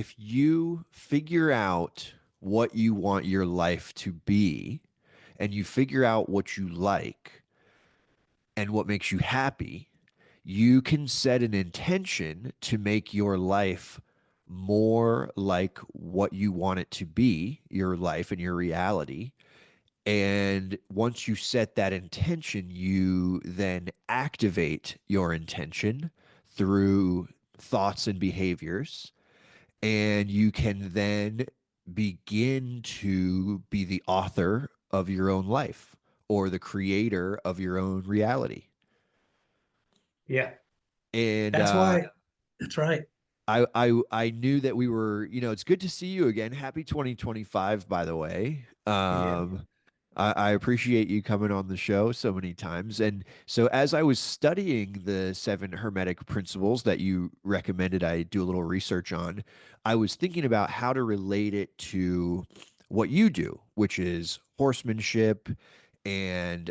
if you figure out what you want your life to be and you figure out what you like and what makes you happy, you can set an intention to make your life more like what you want it to be, your life and your reality. And once you set that intention, you then activate your intention through thoughts and behaviors. And you can then begin to be the author of your own life or the creator of your own reality. Yeah. And That's why. That's right. I knew that we were, it's good to see you again. Happy 2025, by the way. Yeah. I appreciate you coming on the show so many times. And so as I was studying the seven Hermetic principles that you recommended I do a little research on, I was thinking about how to relate it to what you do, which is horsemanship and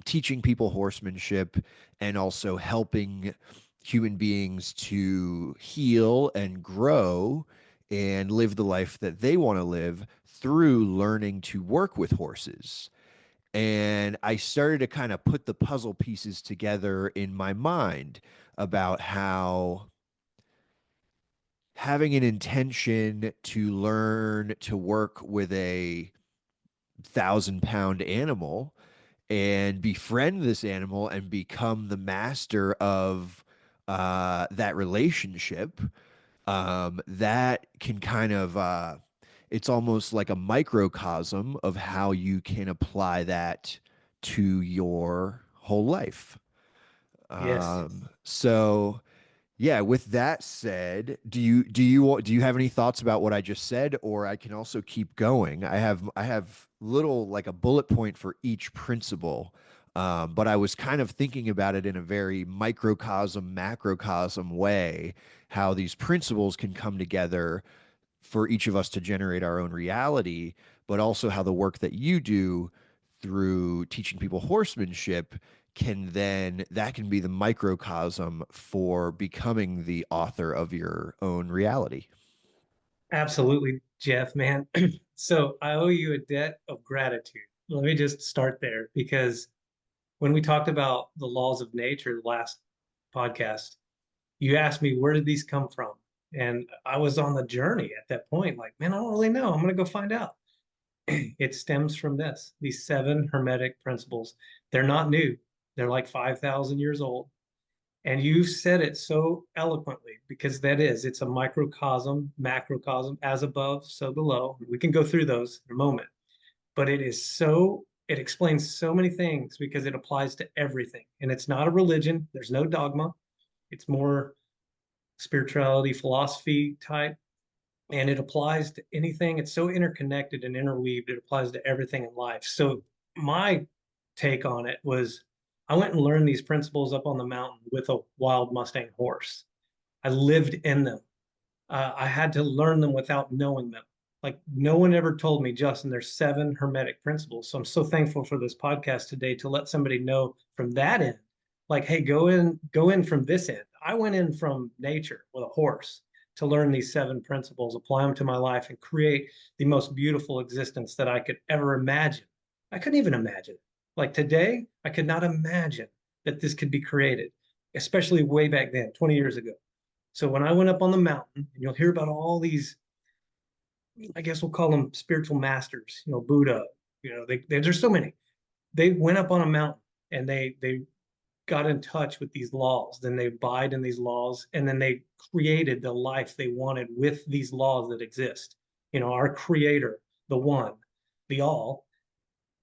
teaching people horsemanship and also helping human beings to heal and grow and live the life that they want to live through learning to work with horses. And I started to kind of put the puzzle pieces together in my mind about how having an intention to learn to work with a 1,000 pound animal and befriend this animal and become the master of that relationship, that can kind of it's almost like a microcosm of how you can apply that to your whole life. Yes. So yeah, with that said, do you have any thoughts about what I just said, or I can also keep going? I have little like a bullet point for each principle, but I was kind of thinking about it in a very microcosm, macrocosm way, how these principles can come together for each of us to generate our own reality, but also how the work that you do through teaching people horsemanship that can be the microcosm for becoming the author of your own reality. Absolutely, Jeff, man. So I owe you a debt of gratitude. Let me just start there because when we talked about the laws of nature the last podcast, you asked me where did these come from? And I was on the journey at that point, like, man, I don't really know. I'm gonna go find out. It stems from these seven Hermetic principles. They're not new. They're like 5,000 years old. And you said it so eloquently because it's a microcosm, macrocosm, as above, so below. We can go through those in a moment, but it explains so many things because it applies to everything. And it's not a religion, there's no dogma, it's more spirituality, philosophy type, and it applies to anything. It's so interconnected and interweaved, it applies to everything in life. So, my take on it was I went and learned these principles up on the mountain with a wild Mustang horse. I lived in them. I had to learn them without knowing them. Like no one ever told me, Justin, there's seven Hermetic principles. So I'm so thankful for this podcast today to let somebody know from that end. Like, hey, go in from this end. I went in from nature with a horse to learn these seven principles, apply them to my life, and create the most beautiful existence that I could ever imagine. I couldn't even imagine. Like today, I could not imagine that this could be created, especially way back then, 20 years ago. So when I went up on the mountain, and you'll hear about all these, I guess we'll call them spiritual masters, Buddha, there's so many. They went up on a mountain and they got in touch with these laws. Then they abide in these laws, and then they created the life they wanted with these laws that exist. Our creator, the one, the all,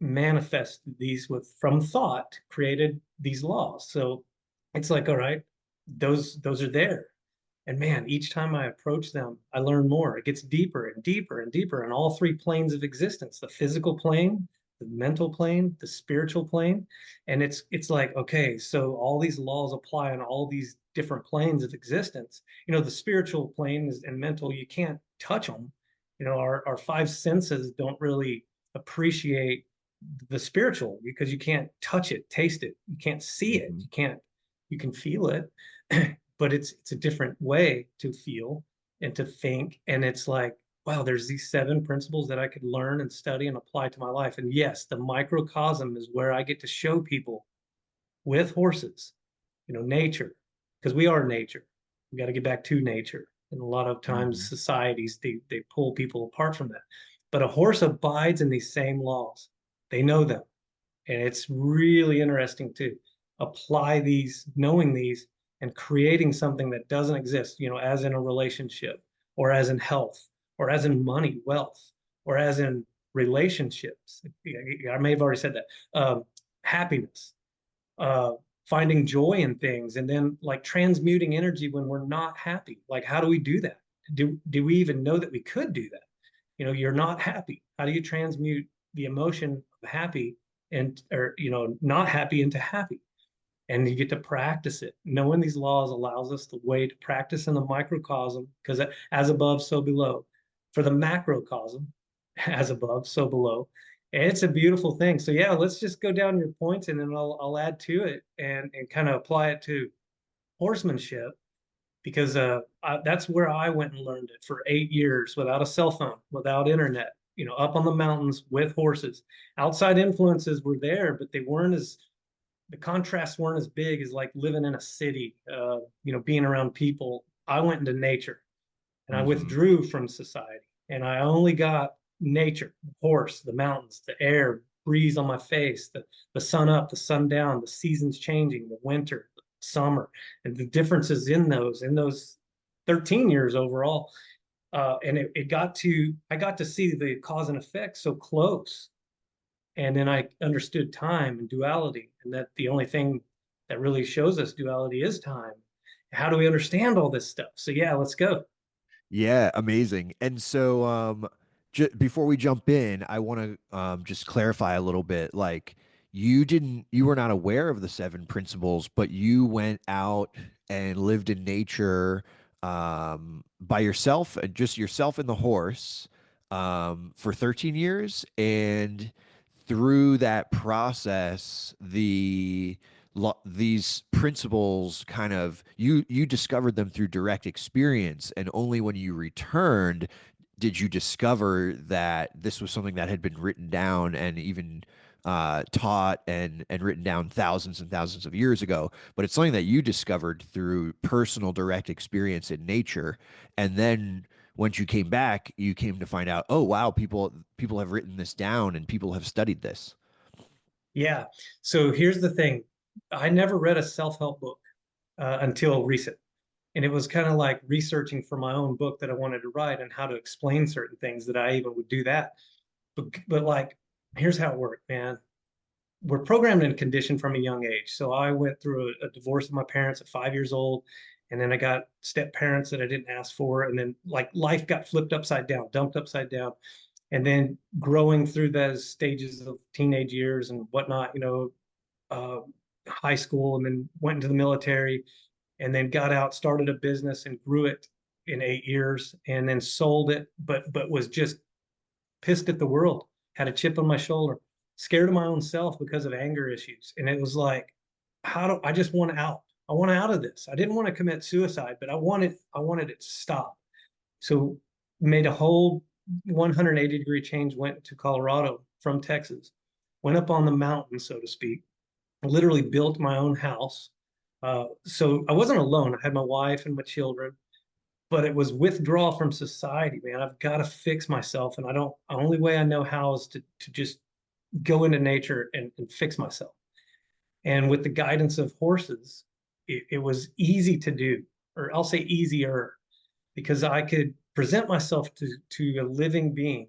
manifested these with from thought, created these laws. So it's like, all right, those are there. And man, each time I approach them, I learn more. It gets deeper and deeper and deeper in all three planes of existence, the physical plane, the mental plane, the spiritual plane. And it's like, okay, so all these laws apply on all these different planes of existence. The spiritual plane and mental, you can't touch them. Our five senses don't really appreciate the spiritual because you can't touch it, taste it, you can't see it, Mhm. you can feel it, but it's a different way to feel. and to think. And it's like, wow, there's these 7 principles that I could learn and study and apply to my life. And yes, the microcosm is where I get to show people with horses, nature, because we are nature. We got to get back to nature. And a lot of times Mhm. societies, they pull people apart from that. But a horse abides in these same laws. They know them. And it's really interesting to apply these, knowing these, and creating something that doesn't exist, as in a relationship, or as in health, or as in money, wealth, or as in relationships. I may have already said that. Happiness, uh, finding joy in things, and then like transmuting energy when we're not happy. Like, how do we do that? Do we even know that we could do that? You're not happy. How do you transmute the emotion of happy and or not happy into happy? And you get to practice it. Knowing these laws allows us the way to practice in the microcosm, because as above, so below. For the macrocosm, as above, so below. And it's a beautiful thing. So yeah, let's just go down your points, and then I'll add to it and kind of apply it to horsemanship, because that's where I went and learned it for 8 years without a cell phone, without internet, up on the mountains with horses. Outside influences were there, but the contrasts weren't as big as like living in a city, being around people. I went into nature and I Mhm. withdrew from society, and I only got nature, the horse, the mountains, the air, breeze on my face, the sun up, the sun down, the seasons changing, the winter, the summer, and the differences in those 13 years overall. And I got to see the cause and effect so close. And then I understood time and duality, and that the only thing that really shows us duality is time. How do we understand all this stuff? So yeah, let's go. Yeah, amazing. And so, before we jump in, I want to just clarify a little bit. Like, you were not aware of the 7 principles, but you went out and lived in nature by yourself, and just yourself and the horse for 13 years. And through that process, these principles kind of you discovered them through direct experience, and only when you returned did you discover that this was something that had been written down and even taught and written down thousands and thousands of years ago. But it's something that you discovered through personal direct experience in nature. And then once you came back, you came to find out, oh wow, people have written this down and people have studied this. Yeah. So here's the thing. I never read a self-help book until recent. And it was kind of like researching for my own book that I wanted to write and how to explain certain things, that I even would do that. But like, here's how it worked, man. We're programmed and conditioned from a young age. So I went through a divorce with my parents at 5 years old. And then I got step parents that I didn't ask for. And then like life got flipped upside down, dumped upside down. And then growing through those stages of teenage years and whatnot, uh, high school, and then went into the military, and then got out, started a business and grew it in 8 years, and then sold it, but was just pissed at the world, had a chip on my shoulder, scared of my own self because of anger issues. And it was like, how do I just want out? I want out of this. I didn't want to commit suicide, but I wanted it to stop. So made a whole 180-degree change, went to Colorado from Texas, went up on the mountain, so to speak, literally built my own house. So I wasn't alone. I had my wife and my children, but it was withdrawal from society, man. I've got to fix myself. And I don't, the only way I know how is to just go into nature and fix myself. And with the guidance of horses, it was easy to do, or I'll say easier, because I could present myself to a living being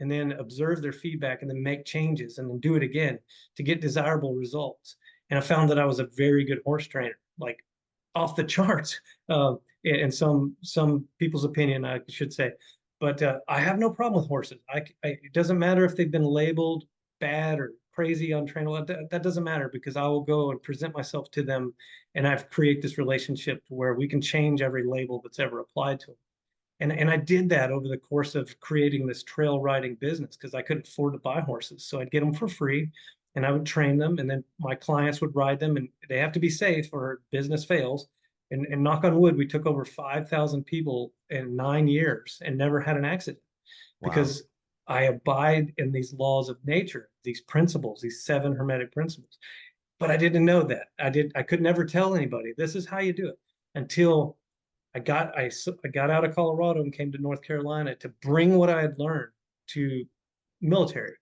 and then observe their feedback and then make changes and then do it again to get desirable results. And I found that I was a very good horse trainer, like off the charts, in some people's opinion, I should say. But I have no problem with horses. It doesn't matter if they've been labeled bad or crazy, untrainable. That doesn't matter, because I will go and present myself to them, and I've created this relationship to where we can change every label that's ever applied to them. And I did that over the course of creating this trail riding business, because I couldn't afford to buy horses. So I'd get them for free and I would train them, and then my clients would ride them, and they have to be safe or business fails. And knock on wood, we took over 5,000 people in 9 years and never had an accident Wow. because I abide in these laws of nature, these principles, these seven Hermetic principles. But I didn't know that. I could never tell anybody, this is how you do it, until I got out of Colorado and came to North Carolina to bring what I had learned to military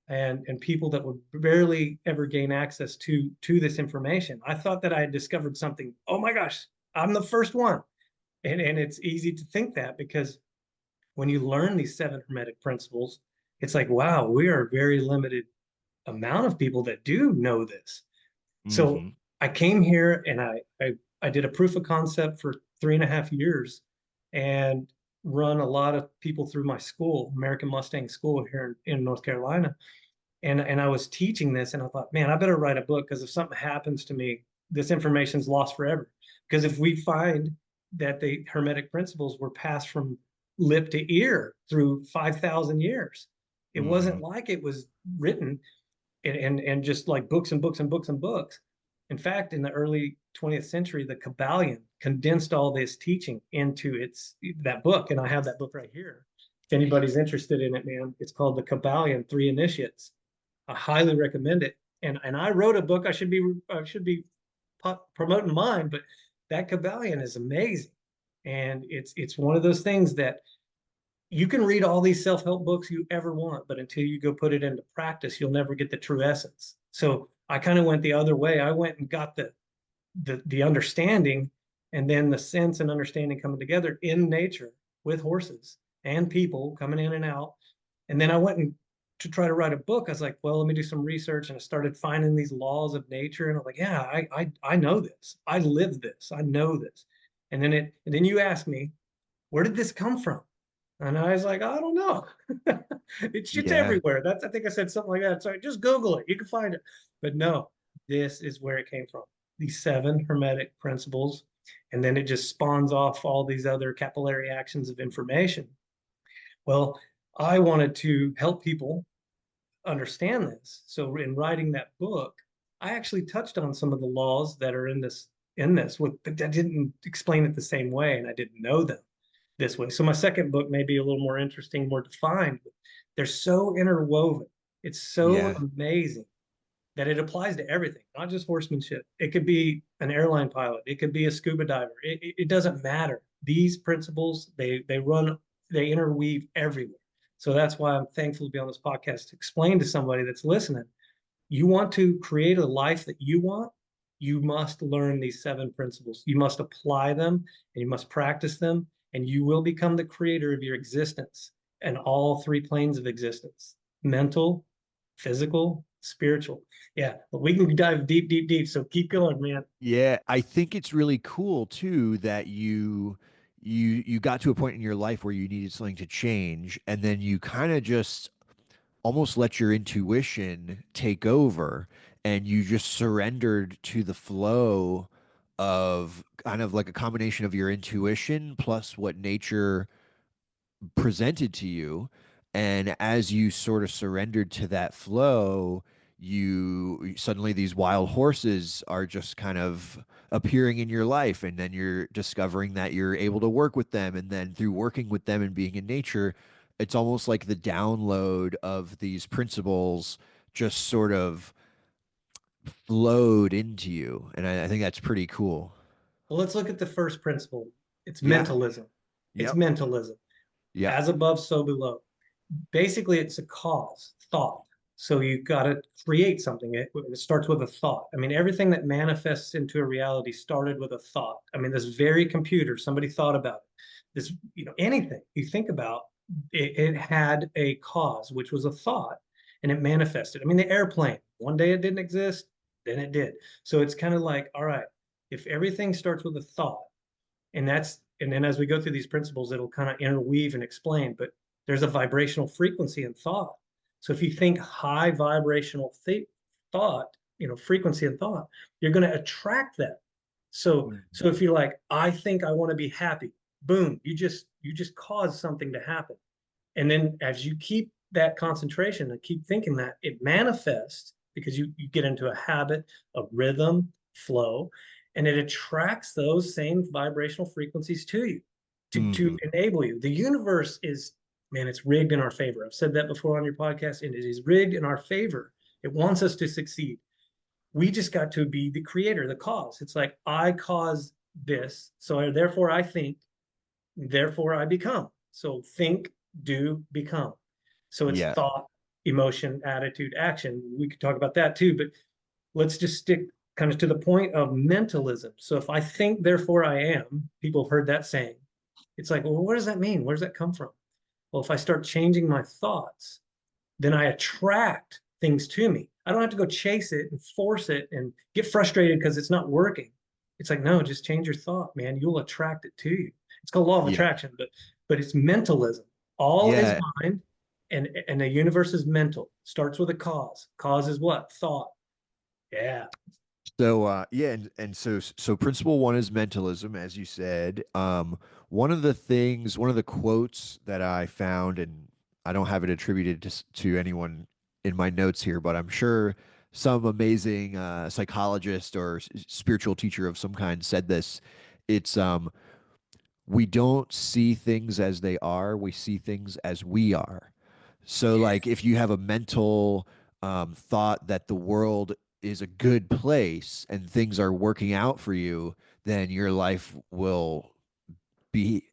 and people that would barely ever gain access to this information. I thought that I had discovered something. Oh my gosh, I'm the first one. And it's easy to think that because when you learn these seven Hermetic principles, it's like, wow, we are a very limited amount of people that do know this. So Hmm. I came here and I did a proof of concept for 3.5 years and run a lot of people through my school, American Mustang School here in North Carolina. And I was teaching this and I thought, man, I better write a book because if something happens to me, this information's lost forever. Because if we find that the Hermetic principles were passed from lip to ear through 5,000 years, it wasn't Hmm. like it was written and just like books and books and books and books. In fact, in the early 20th century, the Kabbalion condensed all this teaching into that book, and I have that book right here. If anybody's interested in it, man, it's called the Kabbalion, Three Initiates. I highly recommend it. And I wrote a book. I should be promoting mine, but that Kabbalion is amazing, and it's one of those things that you can read all these self-help books you ever want, but until you go put it into practice, you'll never get the true essence. So I kind of went the other way. I went and got the understanding and then the sense and understanding coming together in nature with horses and people coming in and out. And then I went and to try to write a book, I was like, well, let me do some research. And I started finding these laws of nature. And I'm like, yeah, I know this. I live this. I know this. And then you ask me, where did this come from? And I was like, I don't know. It's just Yeah. everywhere. I think I said something like that. So just Google it. You can find it. But no, this is where it came from. These seven Hermetic principles. And then it just spawns off all these other capillary actions of information. Well, I wanted to help people understand this. So in writing that book, I actually touched on some of the laws that are in this, but I didn't explain it the same way and I didn't know them this way. So my second book may be a little more interesting, more defined, but they're so interwoven. It's so Yeah. amazing that it applies to everything, not just horsemanship. It could be an airline pilot. It could be a scuba diver. It doesn't matter. These principles, they interweave everywhere. So that's why I'm thankful to be on this podcast to explain to somebody that's listening. You want to create a life that you want, you must learn these seven principles. You must apply them and you must practice them, and you will become the creator of your existence and all three planes of existence: mental, physical, spiritual. Yeah, but we can dive deep, deep, deep. So keep going, man. Yeah, I think it's really cool too that you got to a point in your life where you needed something to change, and then you kind of just almost let your intuition take over, and you just surrendered to the flow of kind of like a combination of your intuition plus what nature presented to you. And as you sort of surrendered to that flow, you suddenly these wild horses are just kind of appearing in your life. And then you're discovering that you're able to work with them. And then through working with them and being in nature, it's almost like the download of these principles just sort of flowed into you. And I think that's pretty cool. Well, let's look at the first principle. It's Yeah. mentalism. It's Yep. mentalism. Yep. As above, so below. Basically it's a cause, thought. So you got to create something. It starts with a thought. I mean, everything that manifests into a reality started with a thought. I mean, this very computer, somebody thought about it. This, anything you think about, it had a cause, which was a thought, and it manifested. I mean, the airplane, one day it didn't exist, then it did. So it's kind of like, all right, if everything starts with a thought, and then as we go through these principles, it'll kind of interweave and explain, but there's a vibrational frequency in thought. So if you think high vibrational thought, frequency and thought, you're going to attract that. So if you're like, I think I want to be happy, boom, you just cause something to happen. And then as you keep that concentration and keep thinking that, it manifests because you get into a habit of rhythm, flow, and it attracts those same vibrational frequencies to you to Hmm. enable you. The universe is, man, it's rigged in our favor. I've said that before on your podcast, and it is rigged in our favor. It wants us to succeed. We just got to be the creator, the cause. It's like, I cause this, so therefore I think, therefore I become. So think, do, become. So it's Yeah. thought, emotion, attitude, action. We could talk about that too, but let's just stick kind of to the point of mentalism. So if I think, therefore I am, people have heard that saying. It's like, well, what does that mean? Where does that come from? Well, if I start changing my thoughts, then I attract things to me. I don't have to go chase it and force it and get frustrated because it's not working. It's like, no, just change your thought, man. You'll attract it to you. It's called law of Yeah. attraction, but it's mentalism. All is Yeah. mind, and the universe is mental. Starts with a cause. Cause is what? Thought. Yeah. So yeah, and so principle one is mentalism, as you said. One of the things, one of the quotes that I found, and I don't have it attributed to anyone in my notes here, but I'm sure some amazing psychologist or spiritual teacher of some kind said this. It's we don't see things as they are, we see things as we are. So, Yeah. like, if you have a mental thought that the world is a good place and things are working out for you, then your life will be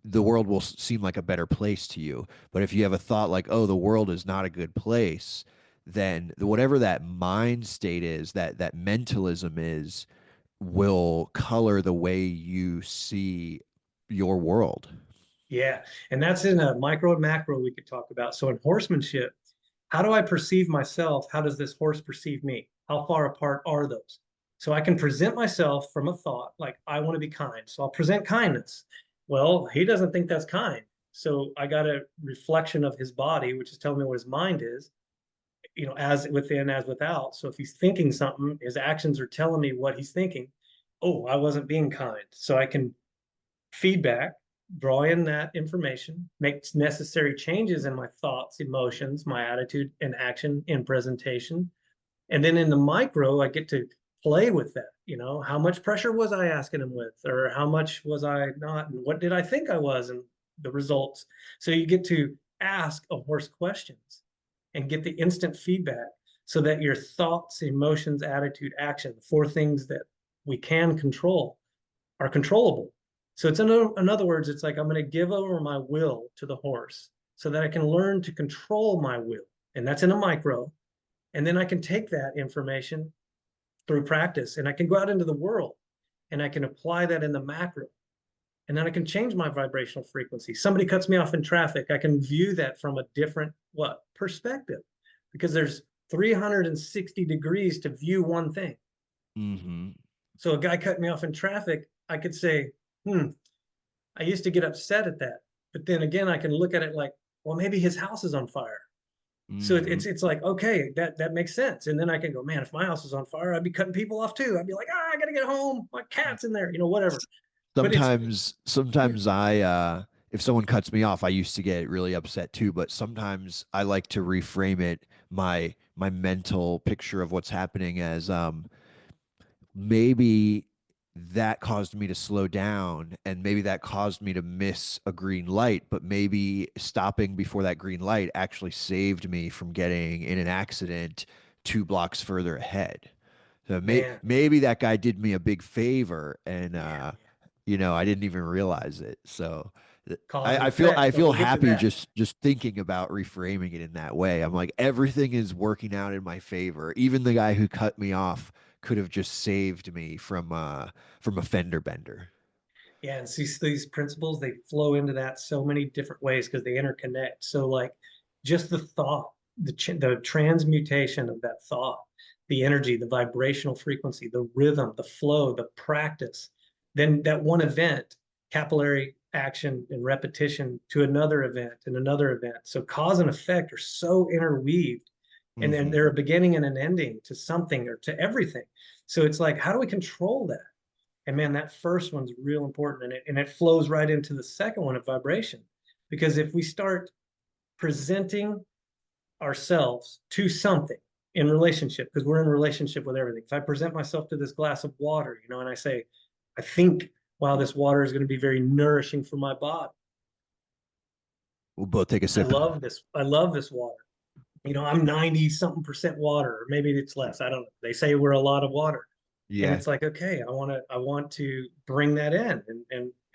the world will seem like a better place to you. But if you have a thought like, oh, the world is not a good place, then whatever that mind state is, that mentalism is, will color the way you see your world. Yeah. And that's in a micro and macro we could talk about. So in horsemanship, how do I perceive myself? How does this horse perceive me? How far apart are those? So I can present myself from a thought like, I want to be kind. So I'll present kindness. Well, he doesn't think that's kind. So I got a reflection of his body, which is telling me what his mind is, as within, as without. So if he's thinking something, his actions are telling me what he's thinking. Oh, I wasn't being kind. So I can feedback, draw in that information, make necessary changes in my thoughts, emotions, my attitude and action in presentation. And then in the micro, I get to play with that. How much pressure was I asking him with, or how much was I not, and what did I think I was, and the results. So you get to ask a horse questions and get the instant feedback so that your thoughts, emotions, attitude, action, the four things that we can control, are controllable. So in other words, it's like I'm going to give over my will to the horse so that I can learn to control my will. And that's in a micro. And then I can take that information through practice and I can go out into the world and I can apply that in the macro. And then I can change my vibrational frequency. Somebody cuts me off in traffic. I can view that from a different perspective, because there's 360 degrees to view one thing. Mm-hmm. So a guy cut me off in traffic, I could say, I used to get upset at that. But then again, I can look at it like, well, maybe his house is on fire. So Mm-hmm. it's like, okay, that makes sense. And then I can go, man, if my house is on fire, I'd be cutting people off too. I'd be like, I gotta get home. My cat's in there, whatever. But it's yeah, Sometimes I if someone cuts me off, I used to get really upset too, but sometimes I like to reframe it, my mental picture of what's happening as maybe that caused me to slow down and maybe that caused me to miss a green light, but maybe stopping before that green light actually saved me from getting in an accident 2 blocks further ahead. So man, maybe that guy did me a big favor and yeah, I didn't even realize it. So cause and I effect. So feel we'll get to happy that. just thinking about reframing it in that way. I'm like, everything is working out in my favor. Even the guy who cut me off could have just saved me from a fender bender. Yeah, and see these principles, they flow into that so many different ways because they interconnect. So like just the thought, the transmutation of that thought, the energy, the vibrational frequency, the rhythm, the flow, the practice, then that one event, capillary action and repetition to another event and another event. So cause and effect are so interweaved, and then Hmm. they're a beginning and an ending to something or to everything. So it's like, how do we control that? And man, that first one's real important, and it flows right into the second one of vibration. Because if we start presenting ourselves to something, in relationship, because we're in relationship with everything. If I present myself to this glass of water, and I say, I think, wow, this water is going to be very nourishing for my body. We'll both take a I sip. love this. I love this water. I'm 90 something percent water, or maybe it's less. I don't know. They say we're a lot of water. And Yeah. it's like, okay, I want to bring that in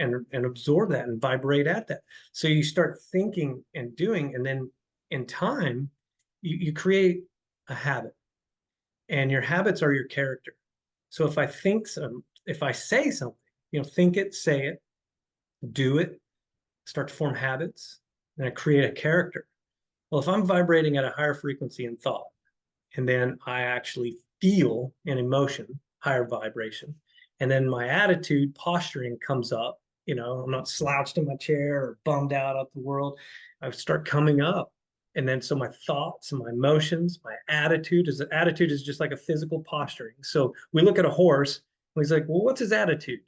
and absorb that and vibrate at that. So you start thinking and doing, and then in time, you create a habit, and your habits are your character. So if I say something, think it, say it, do it, start to form habits, and I create a character. Well, if I'm vibrating at a higher frequency in thought, and then I actually feel an emotion, higher vibration, and then my attitude, posturing comes up. I'm not slouched in my chair or bummed out at the world. I start coming up. And then so my thoughts and my emotions, my attitude is just like a physical posturing. So we look at a horse and he's like, well, what's his attitude?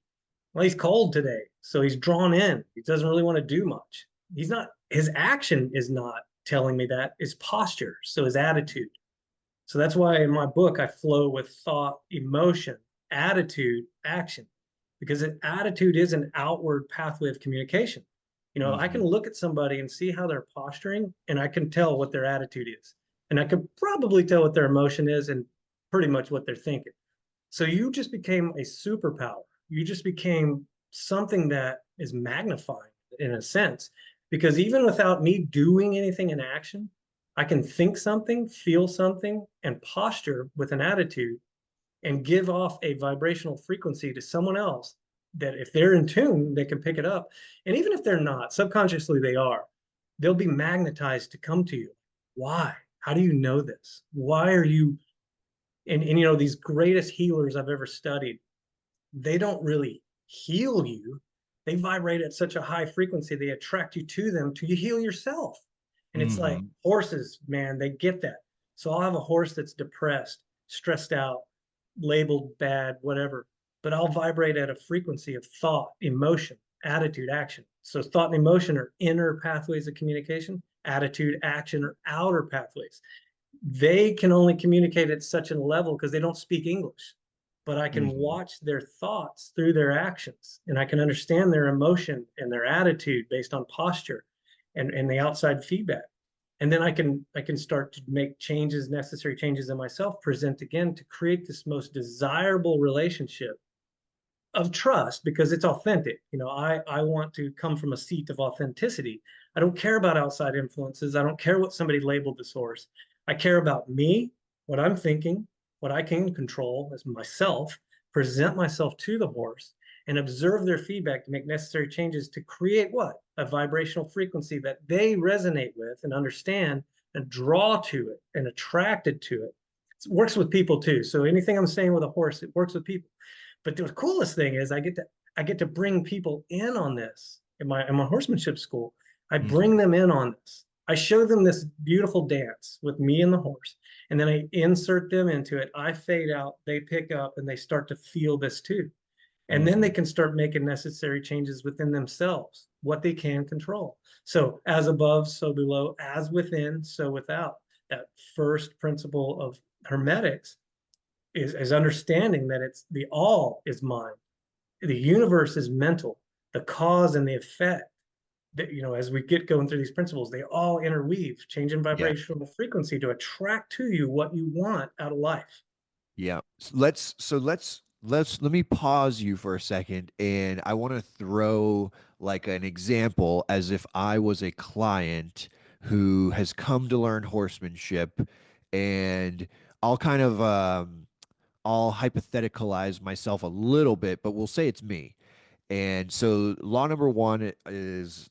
Well, he's cold today. So he's drawn in. He doesn't really want to do much. His action is not telling me that, his posture. So his attitude. So that's why in my book, I flow with thought, emotion, attitude, action, because attitude is an outward pathway of communication. I can Hmm. look at somebody and see how they're posturing, and I can tell what their attitude is. And I could probably tell what their emotion is and pretty much what they're thinking. So you just became a superpower. You just became something that is magnifying in a sense, because even without me doing anything in action, I can think something, feel something, and posture with an attitude and give off a vibrational frequency to someone else that if they're in tune, they can pick it up. And even if they're not, subconsciously they are, they'll be magnetized to come to you. Why? How do you know this? Why are you and these greatest healers I've ever studied, they don't really heal you. They vibrate at such a high frequency, they attract you to them to you heal yourself. And it's like Hmm. horses, man, they get that. So I'll have a horse that's depressed, stressed out, labeled bad, whatever, but I'll vibrate at a frequency of thought, emotion, attitude, action. So thought and emotion are inner pathways of communication, attitude, action are outer pathways. They can only communicate at such a level because they don't speak English. But I can Hmm. watch their thoughts through their actions, and I can understand their emotion and their attitude based on posture and the outside feedback. And then I can start to make changes, necessary changes in myself, present again to create this most desirable relationship of trust because it's authentic. I want to come from a seat of authenticity. I don't care about outside influences. I don't care what somebody labeled the source. I care about me, what I'm thinking, what I can control as myself, present myself to the horse and observe their feedback to make necessary changes to create what? A vibrational frequency that they resonate with and understand and draw to it and attracted to it. It works with people too. So anything I'm saying with a horse, it works with people. But the coolest thing is I get to bring people in on this in my horsemanship school. I bring Hmm. them in on this. I show them this beautiful dance with me and the horse, and then I insert them into it. I fade out, they pick up, and they start to feel this too. And then they Hmm. can start making necessary changes within themselves, what they can control. So, as above, so below, as within, so without. That first principle of Hermetics is understanding that it's the all is mind, the universe is mental, the cause and the effect. That as we get going through these principles, they all interweave, changing Yeah. vibrational frequency to attract to you what you want out of life. Yeah. Let me pause you for a second, and I want to throw like an example as if I was a client who has come to learn horsemanship, and I'll kind of I'll hypotheticalize myself a little bit, but we'll say it's me. And so law number one is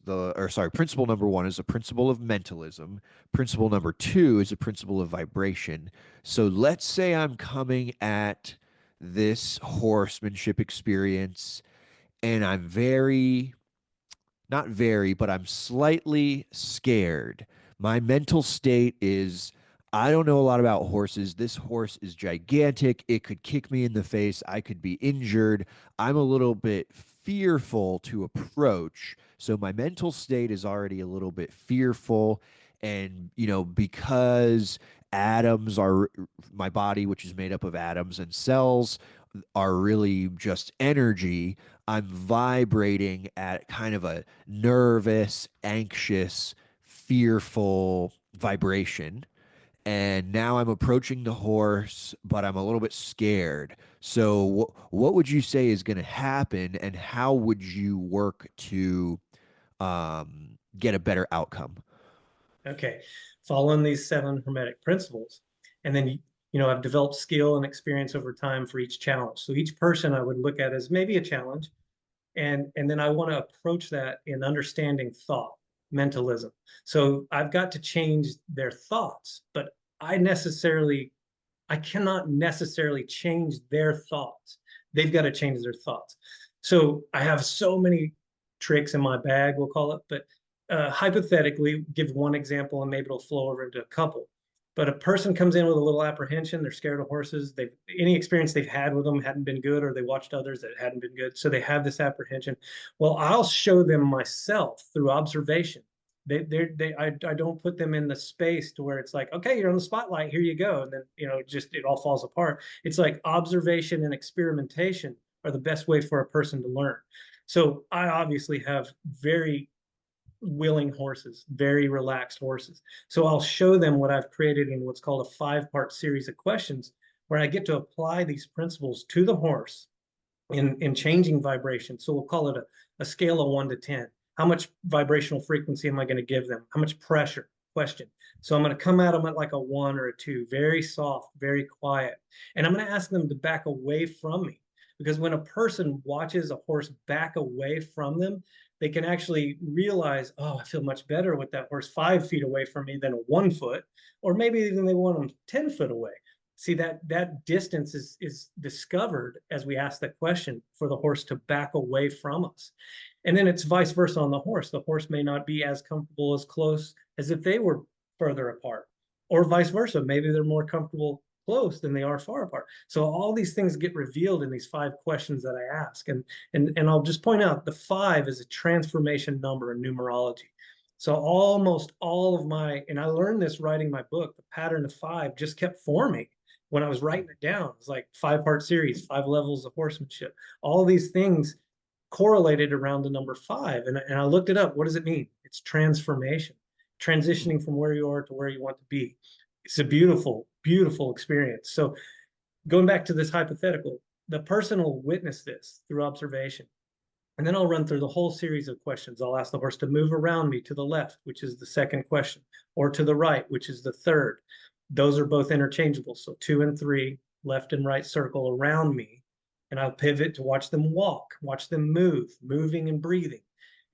principle number one is a principle of mentalism. Principle number two is a principle of vibration. So let's say I'm coming at this horsemanship experience and I'm very not very, but I'm slightly scared. My mental state is I don't know a lot about horses. This horse is gigantic. It could kick me in the face. I could be injured. I'm a little bit fearful to approach. So my mental state is already a little bit fearful. And, because atoms are my body, which is made up of atoms, and cells are really just energy, I'm vibrating at kind of a nervous, anxious, fearful vibration. And now I'm approaching the horse, but I'm a little bit scared. So, what would you say is going to happen, and how would you work to get a better outcome? Okay, following these seven hermetic principles, and then I've developed skill and experience over time for each challenge. So each person I would look at as maybe a challenge, and then I want to approach that in understanding thought, mentalism. So I've got to change their thoughts, but I cannot necessarily change their thoughts. They've got to change their thoughts. So I have so many tricks in my bag, we'll call it, but hypothetically, give one example and maybe it'll flow over into a couple. But a person comes in with a little apprehension, they're scared of horses, any experience they've had with them hadn't been good, or they watched others that hadn't been good. So they have this apprehension. Well, I'll show them myself through observation. I don't put them in the space to where it's like, okay, you're on the spotlight, here you go. And then, just it all falls apart. It's like observation and experimentation are the best way for a person to learn. So I obviously have very willing horses, very relaxed horses. So I'll show them what I've created in what's called a 5-part series of questions where I get to apply these principles to the horse in changing vibration. So we'll call it a scale of 1 to 10. How much vibrational frequency am I going to give them? How much pressure? Question. So I'm going to come at them at like a 1 or a 2, very soft, very quiet. And I'm going to ask them to back away from me. Because when a person watches a horse back away from them, they can actually realize, oh, I feel much better with that horse 5 feet away from me than a 1 foot, or maybe even they want them 10 foot away. See, that distance is discovered as we ask that question for the horse to back away from us. And then it's vice versa on the horse. The horse may not be as comfortable as close as if they were further apart, or vice versa. Maybe they're more comfortable close than they are far apart. So all these things get revealed in these 5 questions that I ask. And I'll just point out the 5 is a transformation number in numerology. So almost all of and I learned this writing my book, the pattern of 5 just kept forming when I was writing it down. It's like 5-part series, 5 levels of horsemanship. All these things correlated around the number 5. And I looked it up. What does it mean? It's transformation, transitioning from where you are to where you want to be. It's a beautiful, beautiful experience. So going back to this hypothetical, the person will witness this through observation. And then I'll run through the whole series of questions. I'll ask the horse to move around me to the left, which is the second question, or to the right, which is the third. Those are both interchangeable. So 2 and 3, left and right circle around me. And I'll pivot to watch them walk, watch them move, moving and breathing.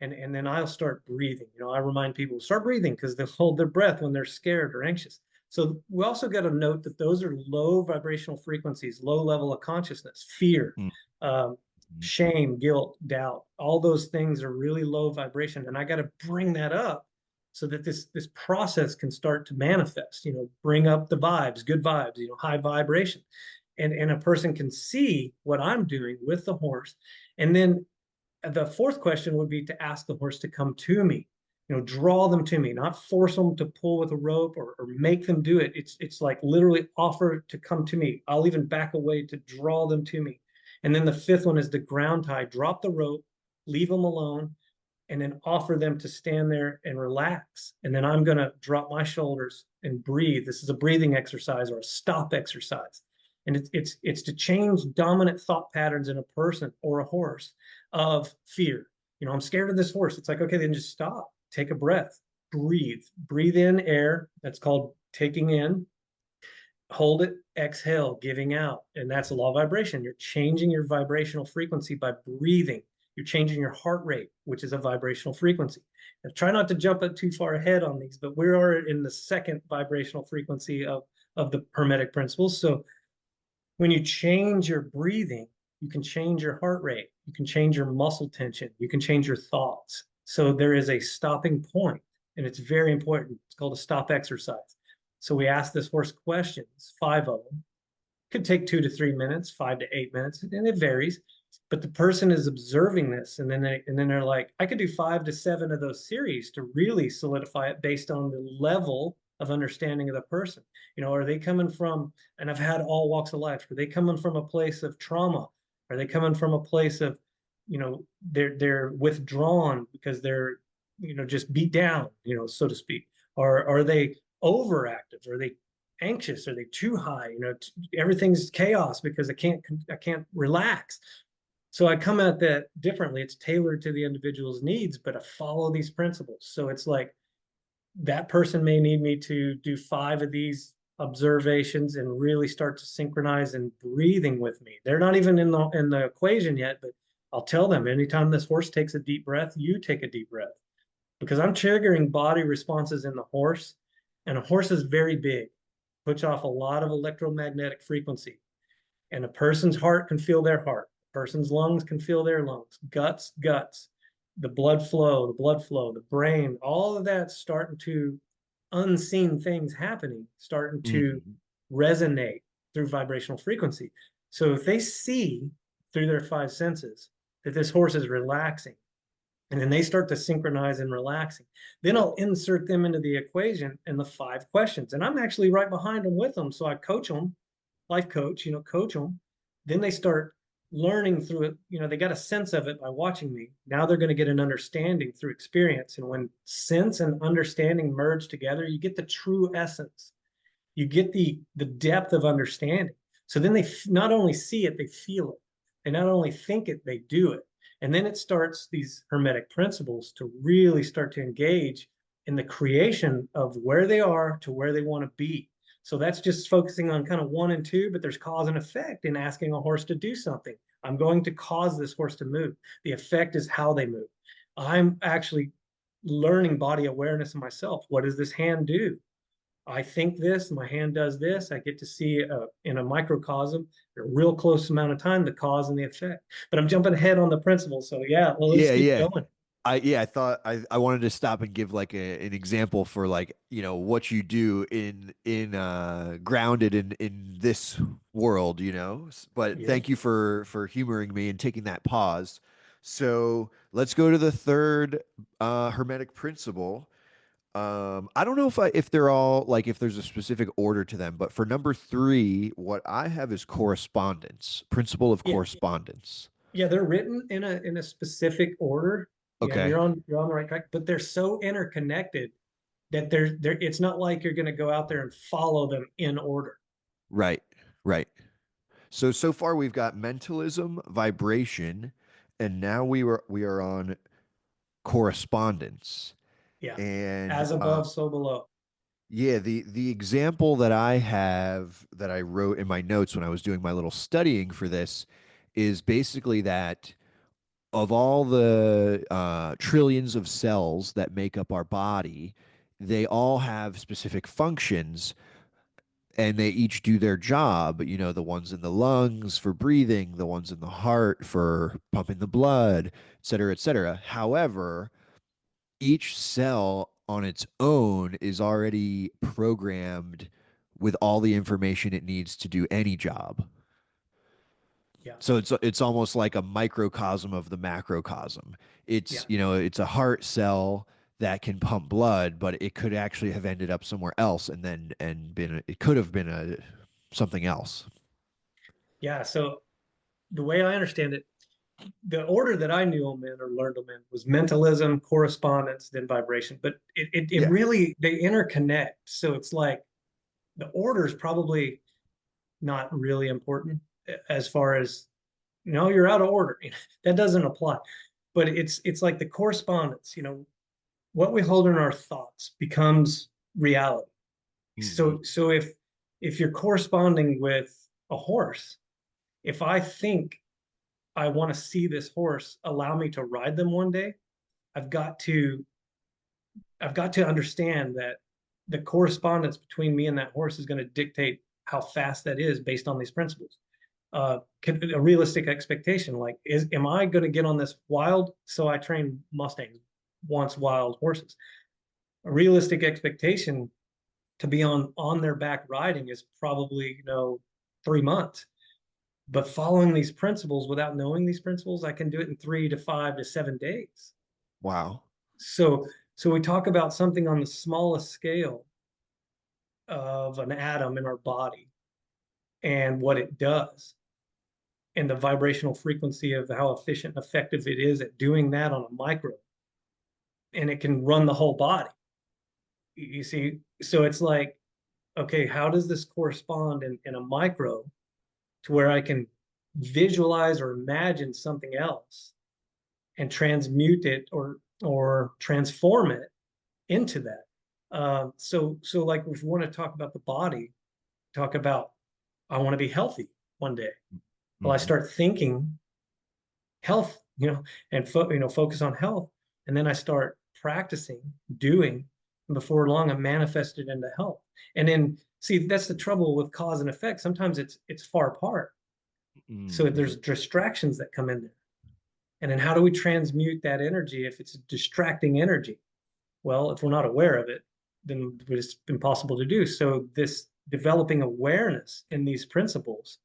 And then I'll start breathing. I remind people, start breathing, because they'll hold their breath when they're scared or anxious. So we also got to note that those are low vibrational frequencies, low level of consciousness, fear, um, shame, guilt, doubt. All those things are really low vibration. And I got to bring that up so that this process can start to manifest, bring up the vibes, good vibes, high vibration. And a person can see what I'm doing with the horse. And then the 4th question would be to ask the horse to come to me, draw them to me, not force them to pull with a rope or make them do it. It's like literally offer to come to me. I'll even back away to draw them to me. And then the 5th one is the ground tie, drop the rope, leave them alone, and then offer them to stand there and relax. And then I'm going to drop my shoulders and breathe. This is a breathing exercise or a stop exercise. And it's to change dominant thought patterns in a person or a horse of fear. I'm scared of this horse. It's like, okay, then just stop, take a breath, breathe in air. That's called taking in, hold it, exhale, giving out. And that's a law of vibration. You're changing your vibrational frequency by breathing. You're changing your heart rate, which is a vibrational frequency. Now, try not to jump too far ahead on these, but we are in the 2nd vibrational frequency of the Hermetic principles. So when you change your breathing, you can change your heart rate, you can change your muscle tension, you can change your thoughts. So there is a stopping point, and it's very important. It's called a stop exercise. So we ask this horse questions, 5 of them. Could take 2 to 3 minutes, 5 to 8 minutes, and it varies. But the person is observing this, and then they're like, I could do 5 to 7 of those series to really solidify it based on the level of understanding of the person. Are they coming from, and I've had all walks of life, are they coming from a place of trauma? Are they coming from a place of, they're withdrawn because they're, just beat down, so to speak? Or are they overactive? Are they anxious? Are they too high? Everything's chaos because I can't relax. So I come at that differently. It's tailored to the individual's needs, but I follow these principles. So it's like that person may need me to do 5 of these observations and really start to synchronize and breathing with me. They're not even in the equation yet, but I'll tell them anytime this horse takes a deep breath, you take a deep breath because I'm triggering body responses in the horse, and a horse is very big, puts off a lot of electromagnetic frequency, and a person's heart can feel their heart. A person's lungs can feel their lungs, guts, the blood flow, the brain, all of that's starting to unseen things happening, starting to Mhm. resonate through vibrational frequency. So if they see through their 5 senses that this horse is relaxing, and then they start to synchronize and relaxing, then I'll insert them into the equation and the 5 questions. And I'm actually right behind them with them. So I coach them, life coach, coach them. Then they start learning through it. They got a sense of it by watching me. Now they're going to get an understanding through experience. And when sense and understanding merge together, you get the true essence. You get the depth of understanding. So then they not only see it, they feel it. They not only think it, they do it. And then it starts these hermetic principles to really start to engage in the creation of where they are to where they want to be. So that's just focusing on kind of 1 and 2, but there's cause and effect in asking a horse to do something. I'm going to cause this horse to move. The effect is how they move. I'm actually learning body awareness in myself. What does this hand do? I think this, my hand does this. I get to see in a microcosm, a real close amount of time, the cause and the effect. But I'm jumping ahead on the principle. So yeah, well, let's Yeah, keep yeah. going. I thought I wanted to stop and give like an example for like, what you do in grounded in this world, But Yeah. thank you for humoring me and taking that pause. So let's go to the third hermetic principle. I don't know if they're all like if there's a specific order to them, but for number three, what I have is correspondence, principle of Yeah. correspondence. Yeah. They're written in a specific order. Yeah, and Okay. you're on the right track, but they're so interconnected that they're it's not like you're going to go out there and follow them in order. Right. Right. So far we've got mentalism, vibration, and now we are on correspondence. Yeah. And As above, so below. yeah, the example that I have that I wrote in my notes when I was doing my little studying for this is basically that of all the trillions of cells that make up our body, they all have specific functions and they each do their job. The ones in the lungs for breathing, the ones in the heart for pumping the blood, et cetera, et cetera. However, each cell on its own is already programmed with all the information it needs to do any job. Yeah. So it's almost like a microcosm of the macrocosm. It's, Yeah. it's a heart cell that can pump blood, but it could actually have ended up somewhere else and then and been it could have been a something else. Yeah. So the way I understand it, the order that I knew them in or learned them in was mentalism, correspondence, then vibration. But it Yeah. really, they interconnect. So it's like the order is probably not really important as far as, you're out of order. That doesn't apply. But it's like the correspondence, what we hold in our thoughts becomes reality. Hmm. So if you're corresponding with a horse, if I think I want to see this horse allow me to ride them one day, I've got to I've got to understand that the correspondence between me and that horse is going to dictate how fast that is based on these principles. A realistic expectation, like, am I going to get on this wild? So I train Mustangs, once wild horses. A realistic expectation to be on their back riding is probably 3 months. But following these principles without knowing these principles, I can do it in 3 to 5 to 7 days. Wow. So we talk about something on the smallest scale of an atom in our body and what it does and the vibrational frequency of how efficient and effective it is at doing that on a micro, and it can run the whole body. You see, so it's like, okay, how does this correspond in a micro to where I can visualize or imagine something else and transmute it or transform it into that. So like if we want to talk about the body, talk about I want to be healthy one day. Well, I Hmm. start thinking health, and focus on health, and then I start practicing, doing, and before long I'm manifested into health. And then see, that's the trouble with cause and effect. Sometimes it's far apart, so Hmm. there's distractions that come in there. And then how do we transmute that energy if it's a distracting energy? Well, if we're not aware of it, then it's impossible to do. So this developing awareness in these principles,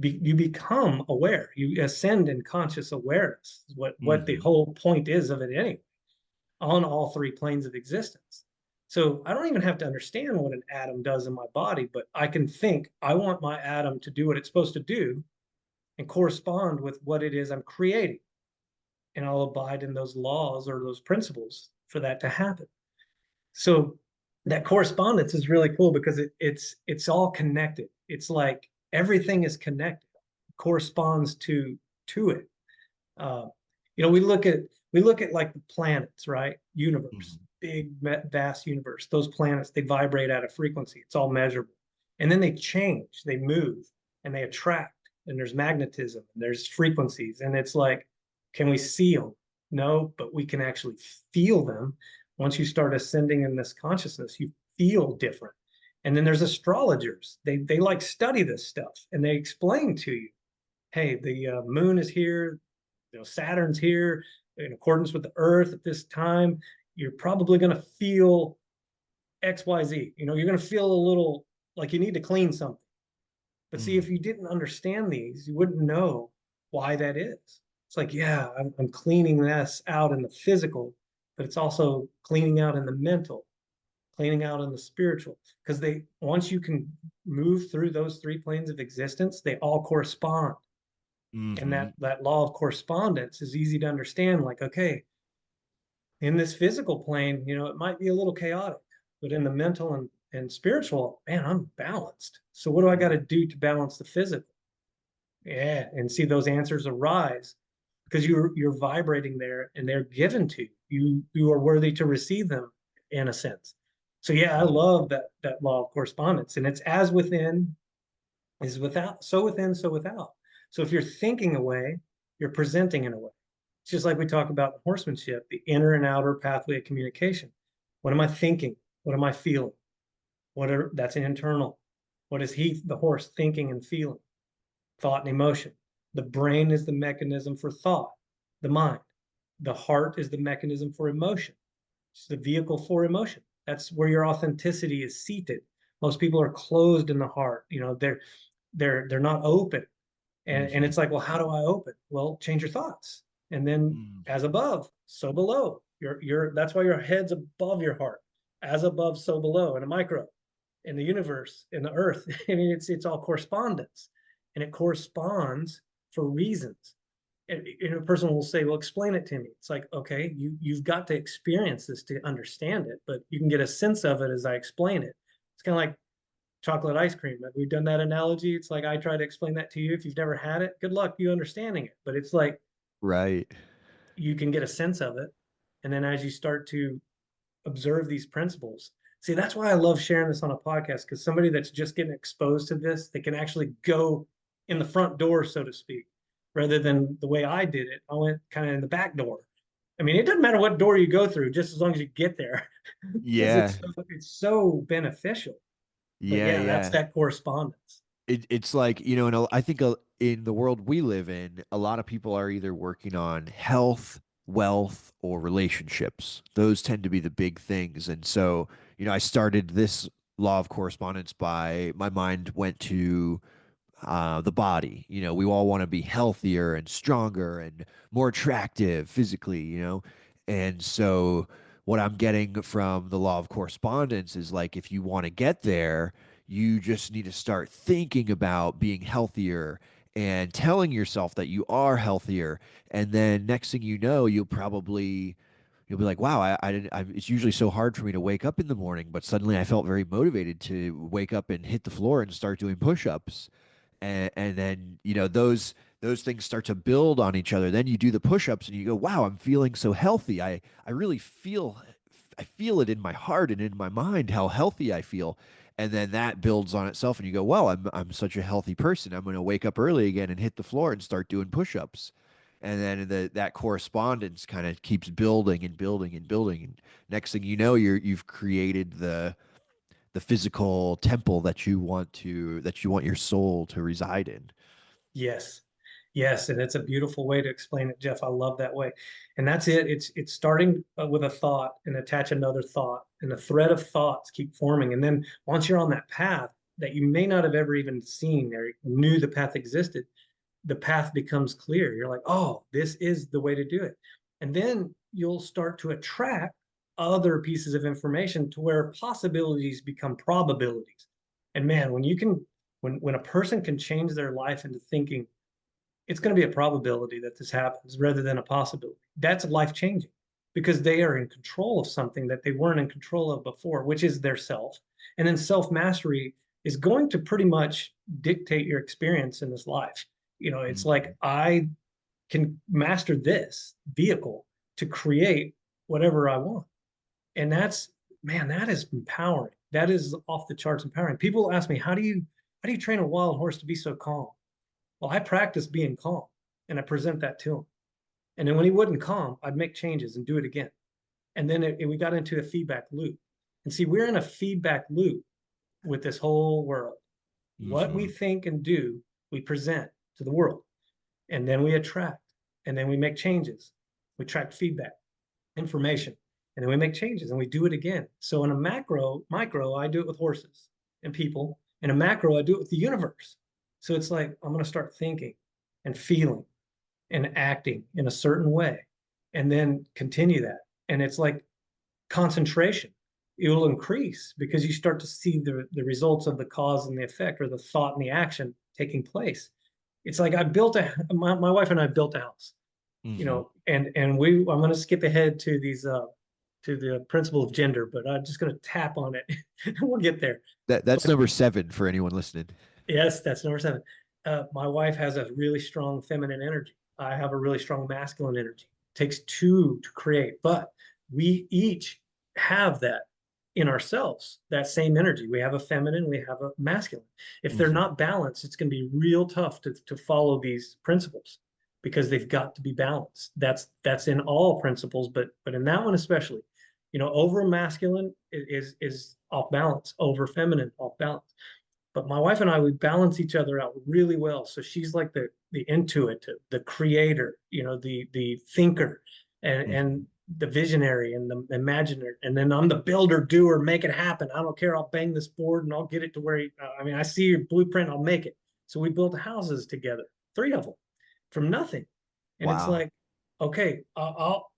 you become aware. You ascend in conscious awareness. What the Hmm. whole point is of it anyway, on all three planes of existence. So I don't even have to understand what an atom does in my body, but I can think I want my atom to do what it's supposed to do and correspond with what it is I'm creating, and I'll abide in those laws or those principles for that to happen. So that correspondence is really cool because it's all connected. It's like everything is connected, corresponds to it. Uh, we look at like the planets, right? Universe, Hmm. big vast universe. Those planets, they vibrate at a frequency. It's all measurable, and then they change, they move, and they attract. And there's magnetism, and there's frequencies, and it's like, can we see them? No, but we can actually feel them. Once you start ascending in this consciousness, you feel different. And then there's astrologers. They like study this stuff, and they explain to you, hey, the moon is here, Saturn's here in accordance with the Earth at this time. You're probably going to feel XYZ. You're going to feel a little like you need to clean something. But see, if Hmm. you didn't understand these, you wouldn't know why that is. It's like, yeah, I'm cleaning this out in the physical, but it's also cleaning out in the mental, cleaning out in the spiritual. Because once you can move through those three planes of existence, they all correspond. And Hmm. that law of correspondence is easy to understand. Like, okay, in this physical plane, it might be a little chaotic, but in the mental and spiritual, man, I'm balanced. So what do I got to do to balance the physical? Yeah, and see those answers arise because you're vibrating there, and they're given to you. You are worthy to receive them in a sense. So yeah, I Hmm. love that law of correspondence, and it's as within is without, so within, so without. So if you're thinking a way, you're presenting in a way. It's just like we talk about horsemanship, the inner and outer pathway of communication. What am I thinking? What am I feeling? That's an internal. What is the horse, thinking and feeling? Thought and emotion. The brain is the mechanism for thought, the mind. The heart is the mechanism for emotion. It's the vehicle for emotion. That's where your authenticity is seated. Most people are closed in the heart. They're not open. And Hmm. it's like, well, how do I open? Well, change your thoughts. And then Hmm. as above, so below. That's why your head's above your heart. As above, so below in a micro, in the universe, in the earth. I mean, it's all correspondence. And it corresponds for reasons. And a person will say, well, explain it to me. It's like, okay, you've got to experience this to understand it, but you can get a sense of it as I explain it. It's kind of like chocolate ice cream. We've done that analogy. It's like I try to explain that to you. If you've never had it, good luck you understanding it. But it's like Right. you can get a sense of it. And then as you start to observe these principles, see, that's why I love sharing this on a podcast, because somebody that's just getting exposed to this, they can actually go in the front door, so to speak, rather than the way I did it. I went kind of in the back door. I mean, it doesn't matter what door you go through, just as long as you get there, because Yeah. it's so beneficial. But Yeah. yeah, that's Yeah. that correspondence. It's like, I think in the world we live in, a lot of people are either working on health, wealth, or relationships. Those tend to be the big things. And so, I started this law of correspondence by my mind went to the body. You know, we all want to be healthier and stronger and more attractive physically, you know. And so what I'm getting from the law of correspondence is like if you want to get there, you just need to start thinking about being healthier and telling yourself that you are healthier. And then next thing you know, you'll be like, wow, I didn't, it's usually so hard for me to wake up in the morning, but suddenly I felt very motivated to wake up and hit the floor and start doing push-ups. And then, you know, those things start to build on each other. Then you do the push-ups and you go, wow, I'm feeling so healthy. I really I feel it in my heart and in my mind how healthy I feel. And then that builds on itself and you go, well, I'm such a healthy person. I'm going to wake up early again and hit the floor and start doing push-ups. And then that correspondence kind of keeps building and building and building. And next thing you know, you've created the physical temple that you want your soul to reside in. Yes. Yes, and it's a beautiful way to explain it, Jeff. I love that way. And that's it. It's starting with a thought and attach another thought, and a thread of thoughts keep forming. And then once you're on that path that you may not have ever even seen or knew the path existed, the path becomes clear. You're like, oh, this is the way to do it. And then you'll start to attract other pieces of information to where possibilities become probabilities. And man, when a person can change their life into thinking it's going to be a probability that this happens rather than a possibility, that's life changing because they are in control of something that they weren't in control of before, which is their self. And then self mastery is going to pretty much dictate your experience in this life. You know, it's Mhm. like I can master this vehicle to create whatever I want. And that's, man, that is empowering. That is off the charts empowering. People ask me, how do you train a wild horse to be so calm? Well, I practice being calm and I present that to him. And then when he wouldn't calm, I'd make changes and do it again. And then we got into a feedback loop. And see, we're in a feedback loop with this whole world. What we Mhm. think and do, we present to the world. And then we attract. And then we make changes. We track feedback, information. And then we make changes and we do it again. So in a micro, I do it with horses and people. In a macro, I do it with the universe. So it's like I'm going to start thinking and feeling and acting in a certain way and then continue that. And it's like concentration. It will increase because you start to see the results of the cause and the effect or the thought and the action taking place. It's like my wife and I built a house, you Mhm. know, and I'm going to skip ahead to these, to the principle of gender, but I'm just going to tap on it and we'll get there. That's number 7 for anyone listening. Yes, that's number seven. My wife has a really strong feminine energy. I have a really strong masculine energy. It takes two to create, but we each have that in ourselves, that same energy. We have a feminine, we have a masculine. If they're Mhm. not balanced, it's going to be real tough to follow these principles because they've got to be balanced. That's in all principles, but in that one especially, you know, over masculine is off balance, over feminine off balance. But my wife and I, we balance each other out really well. So she's like the intuitive, the creator, you know, the thinker, and Mhm. the visionary and the imaginer. And then I'm the builder, doer, make it happen. I don't care. I'll bang this board and I'll get it to where. I mean, I see your blueprint. I'll make it. So we built houses together, three of them, from nothing. And it's Wow. like, okay,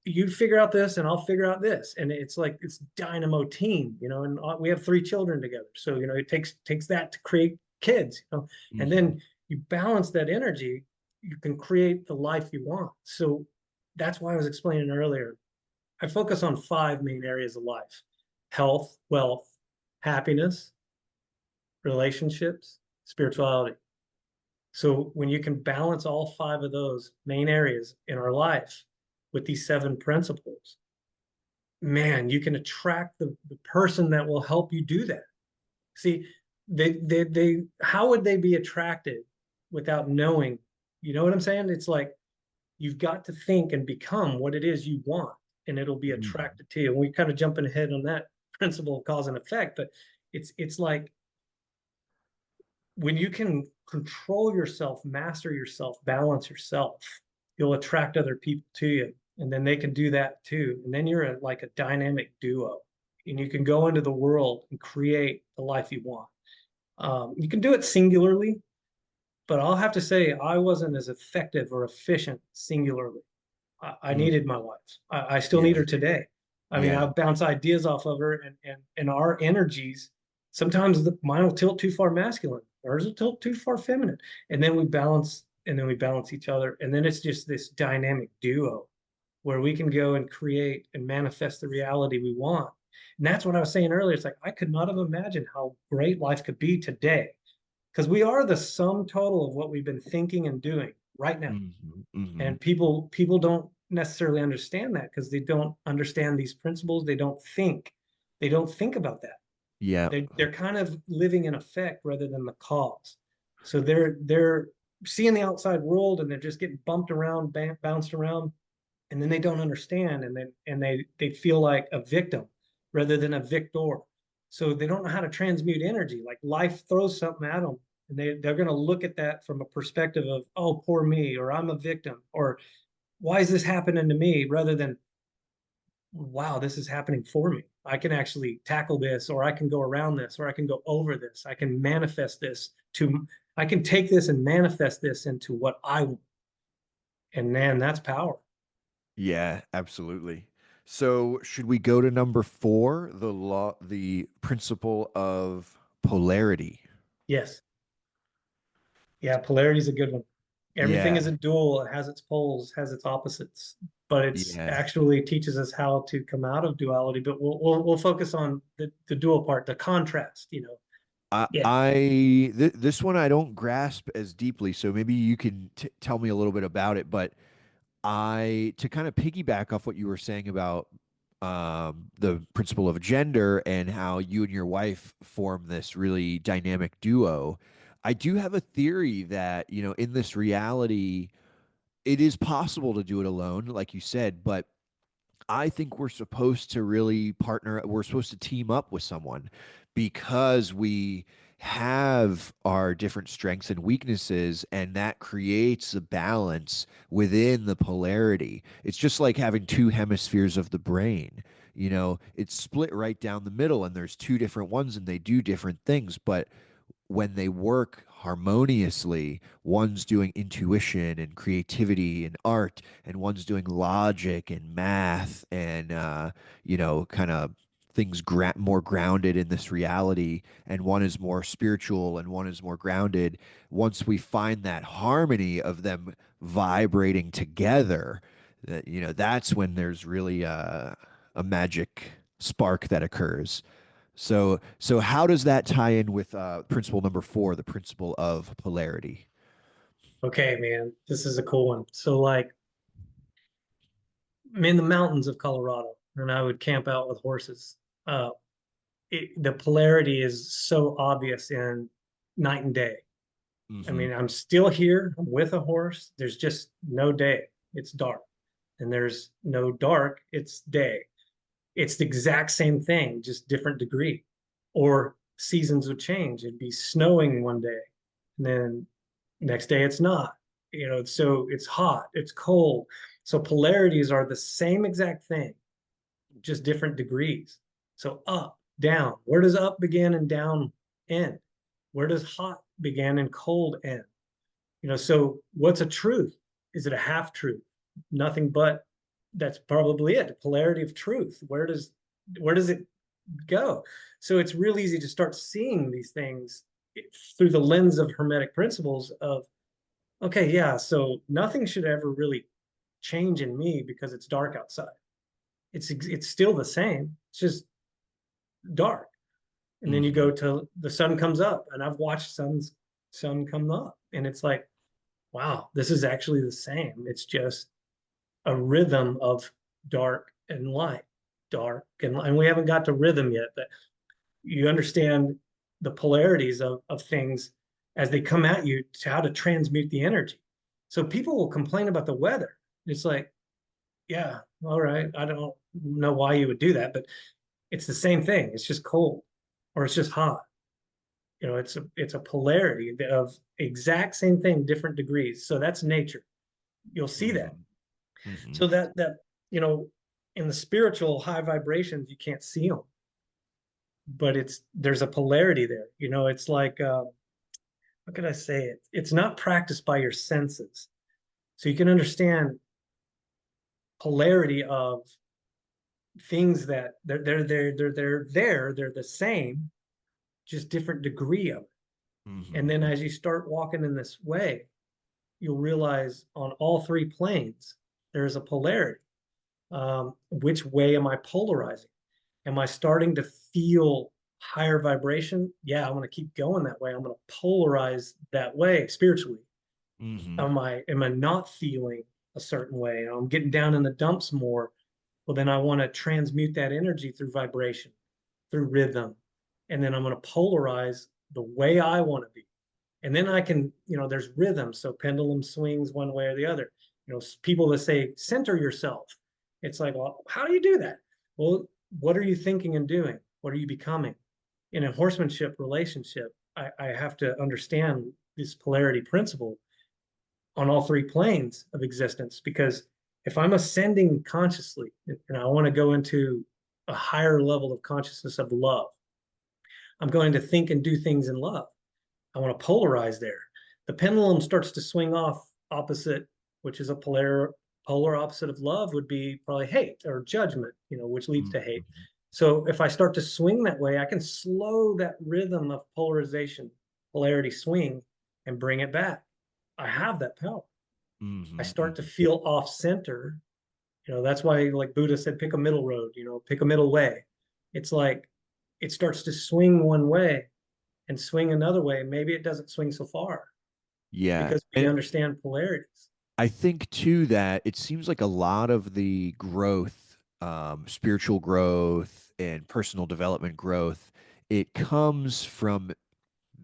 you figure out this and I'll figure out this, and it's like it's dynamo team, you know. And we have three children together, so you know it takes that to create kids, you know. And Mhm. then you balance that energy, you can create the life you want. So that's why I was explaining earlier. I focus on five main areas of life: health, wealth, happiness, relationships, spirituality. So when you can balance all five of those main areas in our life with these seven principles, man, you can attract the person that will help you do that. See, how would they be attracted without knowing? You know what I'm saying? It's like you've got to think and become what it is you want, and it'll be Mhm. attracted to you. And we kind of jumping ahead on that principle of cause and effect, but it's like when you can control yourself, master yourself, balance yourself, you'll attract other people to you. And then they can do that too. And then you're like a dynamic duo. And you can go into the world and create the life you want. You can do it singularly, but I'll have to say I wasn't as effective or efficient singularly. I Mm, needed my wife. I still need yeah. her today. I mean, I Yeah. bounce ideas off of her, and our energies. Sometimes mine will tilt too far masculine, hers will tilt too far feminine, and then we balance, and then we balance each other, and then it's just this dynamic duo where we can go and create and manifest the reality we want. And that's what I was saying earlier. It's like I could not have imagined how great life could be today because we are the sum total of what we've been thinking and doing right now. Hmm. Hmm. And people don't necessarily understand that because they don't understand these principles. They don't think about that. Yeah. They're kind of living in effect rather than the cause. So they're seeing the outside world and they're just getting bumped around, bounced around, and then they don't understand, and they feel like a victim rather than a victor. So they don't know how to transmute energy. Like life throws something at them, and they're going to look at that from a perspective of, oh, poor me, or I'm a victim, or why is this happening to me, rather than, wow, this is happening for me. I can actually tackle this, or I can go around this, or I can go over this. I can manifest this to, I can take this and manifest this into what I want. And man, that's power. Yeah, absolutely. So, should we go to number four, the principle of polarity? Yes. Yeah, polarity is a good one. Everything is Yeah. a dual. It has its poles, has its opposites, but it's Yeah. actually teaches us how to come out of duality. But we'll focus on the dual part, the contrast. Yeah. This one I don't grasp as deeply, so maybe you can tell me a little bit about it. But to kind of piggyback off what you were saying about the principle of gender and how you and your wife form this really dynamic duo, I do have a theory that, in this reality, it is possible to do it alone, like you said, but I think we're supposed to really partner. We're supposed to team up with someone because we have our different strengths and weaknesses, and that creates a balance within the polarity. It's just like having two hemispheres of the brain. It's split right down the middle, and there's two different ones, and they do different things, but when they work harmoniously, one's doing intuition and creativity and art, and one's doing logic and math and, kind of things more grounded in this reality, and one is more spiritual and one is more grounded. Once we find that harmony of them vibrating together, that's when there's really a magic spark that occurs. So how does that tie in with principle number four, the principle of polarity? Okay, man, this is a cool one. So like, I'm in the mountains of Colorado, and I would camp out with horses. Uh, the polarity is so obvious in night and day. I Hmm. mean, I'm still here. I'm with a horse. There's just no day. It's dark. And there's no dark. It's day. It's the exact same thing, just different degree. Or seasons would change. It'd be snowing one day, and then next day it's not. So it's hot, it's cold. So polarities are the same exact thing, just different degrees. So up, down. Where does up begin and down end? Where does hot begin and cold end? So what's a truth? Is it a half truth? Nothing but that's probably it. The polarity of truth. Where does it go? So it's real easy to start seeing these things through the lens of Hermetic principles of, okay, yeah, so nothing should ever really change in me because it's dark outside. It's still the same. It's just dark. And then you go Hmm. to the sun comes up, and I've watched sun come up, and it's like, wow, this is actually the same. It's just a rhythm of dark and light, dark and light. And we haven't got to rhythm yet, but you understand the polarities of things as they come at you, to how to transmute the energy. So people will complain about the weather. It's like, yeah, all right, I don't know why you would do that, but it's the same thing. It's just cold, or it's just hot. It's a polarity of exact same thing, different degrees. So that's nature. You'll see that. Hmm. Hmm. So that you know, in the spiritual high vibrations, you can't see them, but there's a polarity there. It's like how could I say it? It's not practiced by your senses. So you can understand polarity of things that they're the same, just different degree of it. And then Hmm. as you start walking in this way, you'll realize on all three planes, there's a polarity. Which way am I polarizing? Am I starting to feel higher vibration? Yeah, I'm going to keep going that way. I'm going to polarize that way spiritually. Hmm. Am I not feeling a certain way? I'm getting down in the dumps more. Well, then I want to transmute that energy through vibration, through rhythm, and then I'm going to polarize the way I want to be. And then I can, there's rhythm. So pendulum swings one way or the other. People that say center yourself. It's like, well, how do you do that? Well, what are you thinking and doing? What are you becoming? In a horsemanship relationship, I have to understand this polarity principle on all three planes of existence, because if I'm ascending consciously and I want to go into a higher level of consciousness of love, I'm going to think and do things in love. I want to polarize there. The pendulum starts to swing off opposite, which is a polar opposite of love would be probably hate or judgment, which leads to hate. Hmm. So if I start to swing that way, I can slow that rhythm of polarization, polarity swing, and bring it back. I have that power. I Hmm. start to feel off center. That's why, like Buddha said, pick a middle road, pick a middle way. It's like it starts to swing one way and swing another way. Maybe it doesn't swing so far Yeah. because we And understand polarities. I think too that it seems like a lot of the growth, spiritual growth and personal development growth, it comes from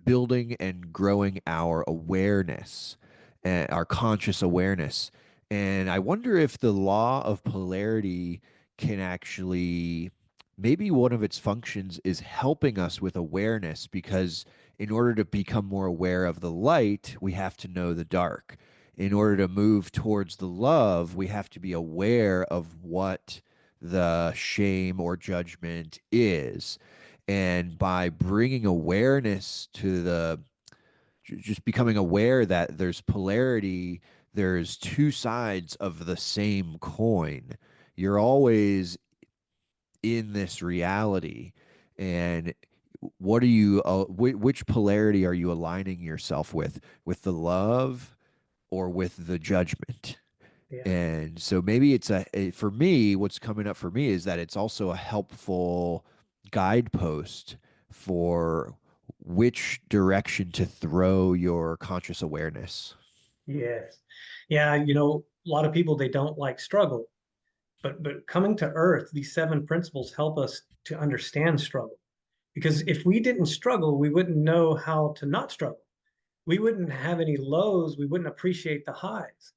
building and growing our awareness and our conscious awareness. And I wonder if the law of polarity can actually, maybe one of its functions is helping us with awareness, because in order to become more aware of the light, we have to know the dark. In order to move towards the love, we have to be aware of what the shame or judgment is. And by bringing awareness to just becoming aware that there's polarity, there's two sides of the same coin. You're always in this reality. And what are you, which polarity are you aligning yourself with the love or with the judgment? Yeah. And so maybe for me, what's coming up for me is that it's also a helpful guidepost for which direction to throw your conscious awareness. Yes. Yeah. A lot of people, they don't like struggle, but coming to earth, these seven principles help us to understand struggle. Because if we didn't struggle, we wouldn't know how to not struggle. We wouldn't have any lows. We wouldn't appreciate the highs.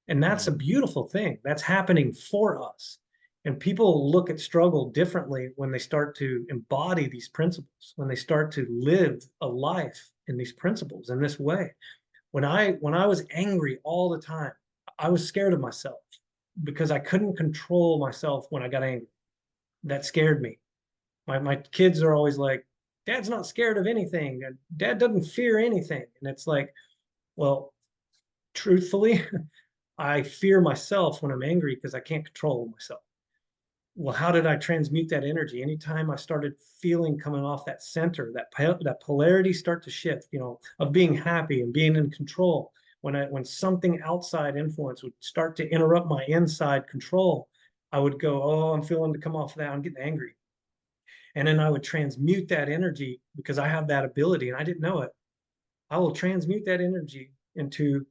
And that's a Mm. beautiful thing. That's happening for us. And people look at struggle differently when they start to embody these principles, when they start to live a life in these principles in this way. When I was angry all the time, I was scared of myself because I couldn't control myself when I got angry. That scared me. My kids are always like, Dad's not scared of anything. Dad doesn't fear anything. And it's like, well, truthfully, I fear myself when I'm angry because I can't control myself. Well, how did I transmute that energy? Anytime I started feeling coming off that center, that polarity start to shift, of being happy and being in control. When something outside influence would start to interrupt my inside control, I would go, oh, I'm feeling to come off that. I'm getting angry. And then I would transmute that energy because I have that ability and I didn't know it. I will transmute that energy into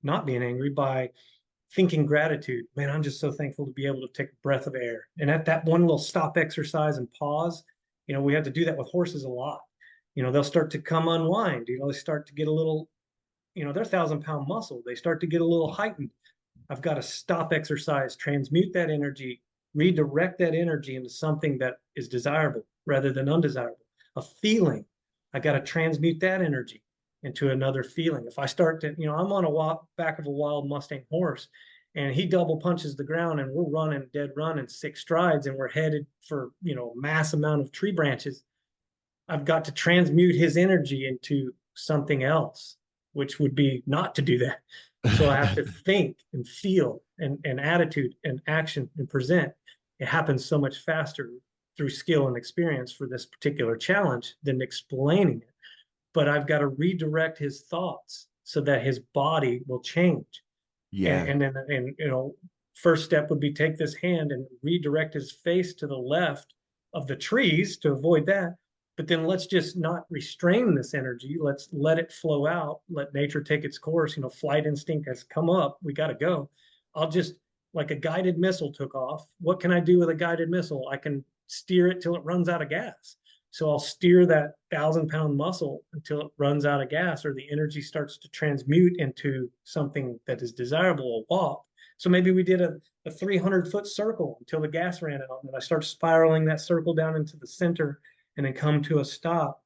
not being angry by thinking gratitude. Man, I'm just so thankful to be able to take a breath of air. And at that one little stop exercise and pause, we have to do that with horses a lot. They'll start to come unwind. They start to get a little, they're 1,000-pound muscle. They start to get a little heightened. I've got to stop exercise, transmute that energy, redirect that energy into something that is desirable rather than undesirable. A feeling, I got to transmute that energy into another feeling. If I start to, I'm on back of a wild Mustang horse and he double punches the ground and we're running dead run in 6 strides and we're headed for, mass amount of tree branches. I've got to transmute his energy into something else, which would be not to do that. So I have to think and feel and attitude and action and present. It happens so much faster through skill and experience for this particular challenge than explaining it. But I've got to redirect his thoughts so that his body will change. Yeah. And then, first step would be take this hand and redirect his face to the left of the trees to avoid that. But then let's just not restrain this energy. Let's let it flow out. Let nature take its course. Flight instinct has come up. We got to go. I'll just, like a guided missile took off. What can I do with a guided missile? I can steer it till it runs out of gas. So I'll steer that 1,000-pound muscle until it runs out of gas, or the energy starts to transmute into something that is desirable, a walk. So maybe we did a 300-foot circle until the gas ran out, and I start spiraling that circle down into the center and then come to a stop,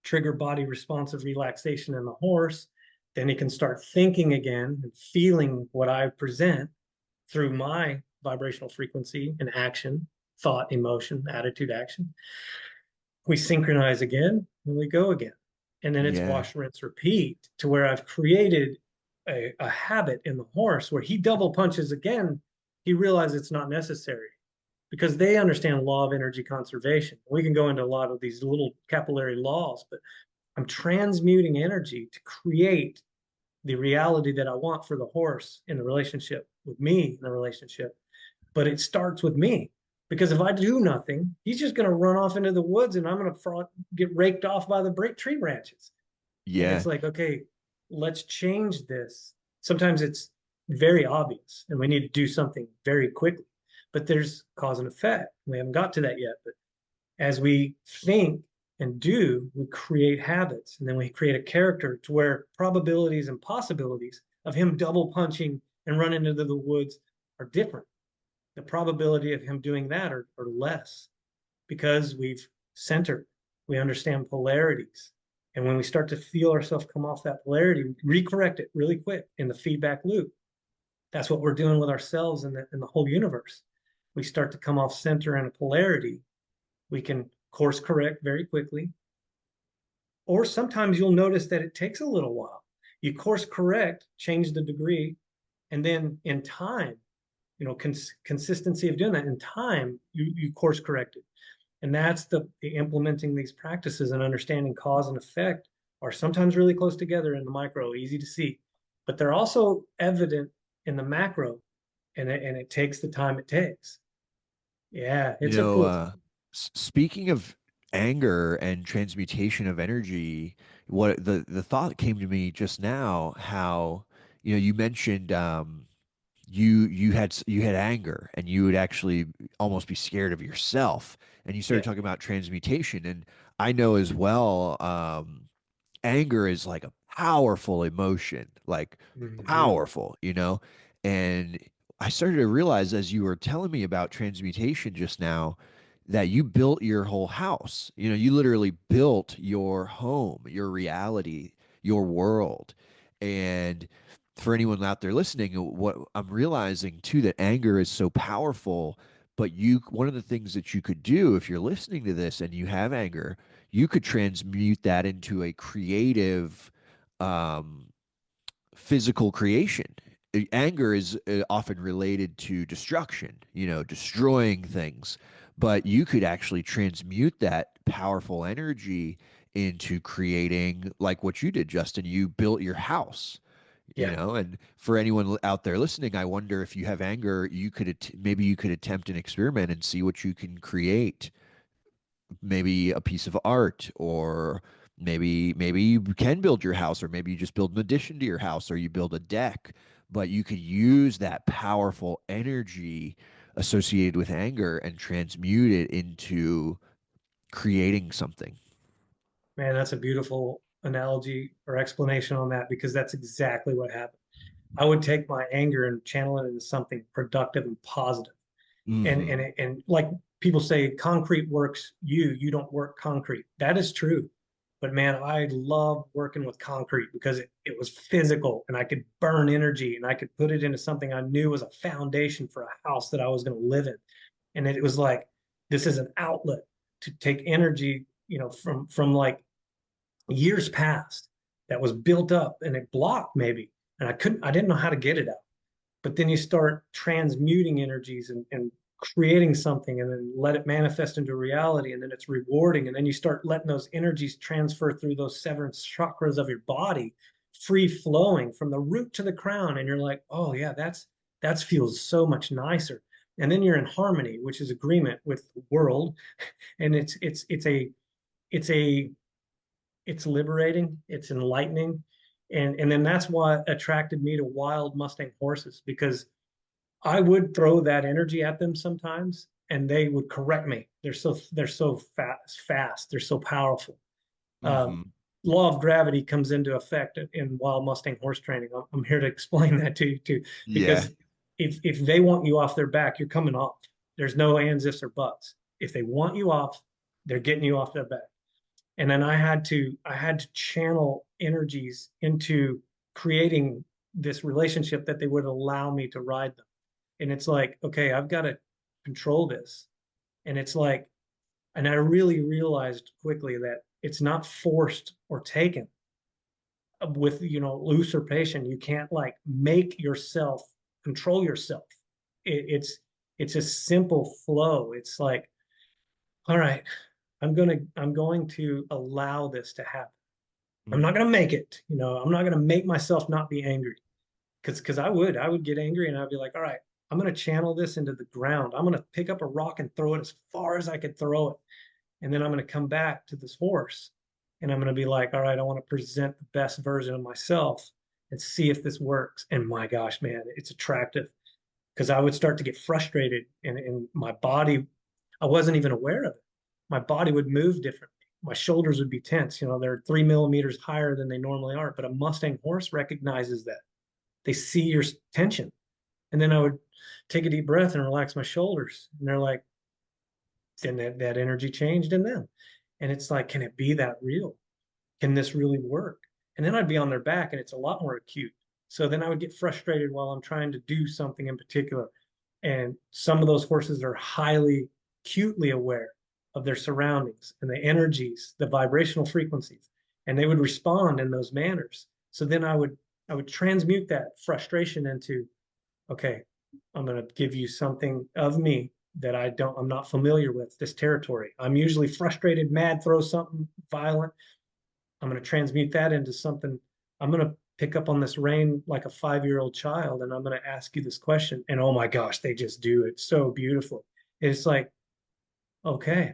trigger body responsive relaxation in the horse. Then he can start thinking again and feeling what I present through my vibrational frequency and action, thought, emotion, attitude, action. We synchronize again and we go again. And then it's Yeah. wash, rinse, repeat, to where I've created a habit in the horse where he double punches again. He realizes it's not necessary because they understand law of energy conservation. We can go into a lot of these little capillary laws, but I'm transmuting energy to create the reality that I want for the horse in the relationship with me in the relationship. But it starts with me, because if I do nothing, he's just going to run off into the woods and I'm going to get raked off by the tree branches. And Yeah. it's like, okay, let's change this. Sometimes it's very obvious and we need to do something very quickly, but there's cause and effect. We haven't got to that yet. But as we think and do, we create habits, and then we create a character to where probabilities and possibilities of him double punching and running into the woods are different. The probability of him doing that are less because we've centered, we understand polarities. And when we start to feel ourselves come off that polarity, we recorrect it really quick in the feedback loop. That's what we're doing with ourselves and the whole universe. We start to come off center in a polarity. We can course correct very quickly. Or sometimes you'll notice that it takes a little while. You course correct, change the degree, and then in time, consistency of doing that in time, you course correct it. And that's the implementing these practices and understanding cause and effect are sometimes really close together in the micro, easy to see, but they're also evident in the macro, and it takes the time it takes. Yeah, You it's a know, cool. speaking of anger and transmutation of energy, what the thought came to me just now, how, you mentioned you had anger and you would actually almost be scared of yourself, and you started Yeah. talking about transmutation, and I know as well, anger is like a powerful emotion, like Mm-hmm. powerful, and I started to realize as you were telling me about transmutation just now that you built your whole house. You literally built your home, your reality, your world. And for anyone out there listening, what I'm realizing too, that anger is so powerful. But one of the things that you could do if you're listening to this and you have anger, you could transmute that into a creative, um, physical creation. Anger is often related to destruction, destroying things, but you could actually transmute that powerful energy into creating, like what you did, Justin. You built your house. Yeah. And for anyone out there listening, I wonder if you have anger, maybe you could attempt an experiment and see what you can create, maybe a piece of art, or maybe you can build your house, or maybe you just build an addition to your house, or you build a deck, but you could use that powerful energy associated with anger and transmute it into creating something. Man, that's a beautiful analogy or explanation on that, because that's exactly what happened. I would take my anger and channel it into something productive and positive. Hmm. And like people say, concrete works you, you don't work concrete. That is true. But man, I love working with concrete because it was physical and I could burn energy and I could put it into something I knew was a foundation for a house that I was going to live in. And it was like, this is an outlet to take energy, from like years past. that was built up and it blocked maybe. And I didn't know how to get it out. But then you start transmuting energies and creating something and then let it manifest into reality. And then it's rewarding. And then you start letting those energies transfer through those seven chakras of your body, free flowing from the root to the crown. And you're like, oh yeah, that feels so much nicer. And then you're in harmony, which is agreement with the world. And it's a it's liberating, it's enlightening. And then that's what attracted me to wild Mustang horses, because I would throw that energy at them sometimes and they would correct me. They're so fast, they're so powerful. Um, Hmm. Law of gravity comes into effect in wild Mustang horse training. I'm here to explain that to you too, Yeah. because if they want you off their back, you're coming off. There's no ands, ifs, or buts. If they want you off, they're getting you off their back. And then I had to channel energies into creating this relationship that they would allow me to ride them. And it's like, okay, I've got to control this. And it's like, and I really realized quickly that it's not forced or taken with, usurpation. You can't like make yourself control yourself. It's a simple flow. It's like, all right, I'm going to allow this to happen. I'm not going to make it. I'm not going to make myself not be angry, because I would get angry and I'd be like, all right, I'm going to channel this into the ground. I'm going to pick up a rock and throw it as far as I could throw it. And then I'm going to come back to this horse and I'm going to be like, all right, I want to present the best version of myself and see if this works. And my gosh, man, it's attractive, because I would start to get frustrated and my body, I wasn't even aware of it. My body would move differently. My shoulders would be tense. They're 3 millimeters higher than they normally are, but a Mustang horse recognizes that. They see your tension. And then I would take a deep breath and relax my shoulders. And they're like, then that energy changed in them. And it's like, can it be that real? Can this really work? And then I'd be on their back and it's a lot more acute. So then I would get frustrated while I'm trying to do something in particular. And some of those horses are highly acutely aware of their surroundings and the energies, the vibrational frequencies, and they would respond in those manners. So then I would transmute that frustration into, okay, I'm going to give you something of me that I'm not familiar with, this territory. I'm usually frustrated, mad, throw something violent. I'm going to transmute that into something. I'm going to pick up on this rein like a 5-year-old child, and I'm going to ask you this question. And oh my gosh, they just do it so beautifully. It's like, okay,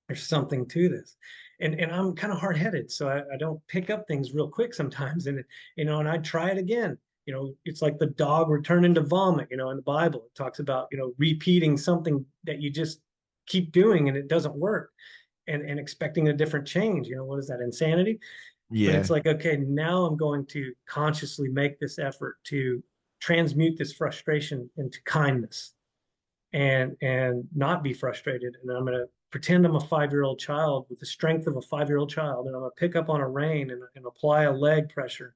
there's something to this. And I'm kind of hard headed, so I don't pick up things real quick sometimes. And I try it again. It's like the dog returning to vomit. In the Bible, it talks about repeating something that you just keep doing and it doesn't work, and expecting a different change. What is that, insanity? But it's Yeah. like, okay, now I'm going to consciously make this effort to transmute this frustration into kindness and not be frustrated. And I'm going to pretend I'm a 5-year-old child with the strength of a 5-year-old child. And I'm going to pick up on a rein and apply a leg pressure.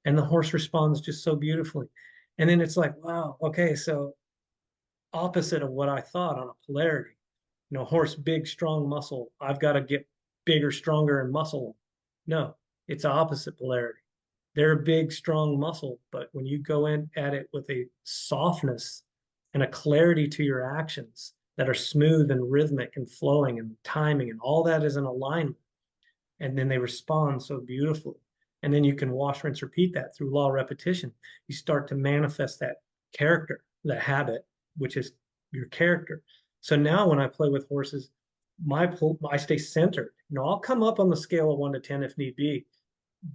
And the horse responds just so beautifully. And then it's like, wow, okay, so opposite of what I thought on a polarity. Horse, big, strong muscle. I've got to get bigger, stronger, and muscle. No, it's opposite polarity. They're a big, strong muscle, but when you go in at it with a softness and a clarity to your actions that are smooth and rhythmic and flowing and timing and all that is in alignment, and then they respond so beautifully. And then you can wash, rinse, repeat that through law of repetition. You start to manifest that character, that habit, which is your character. So now when I play with horses, I stay centered. I'll come up on the scale of 1 to 10 if need be,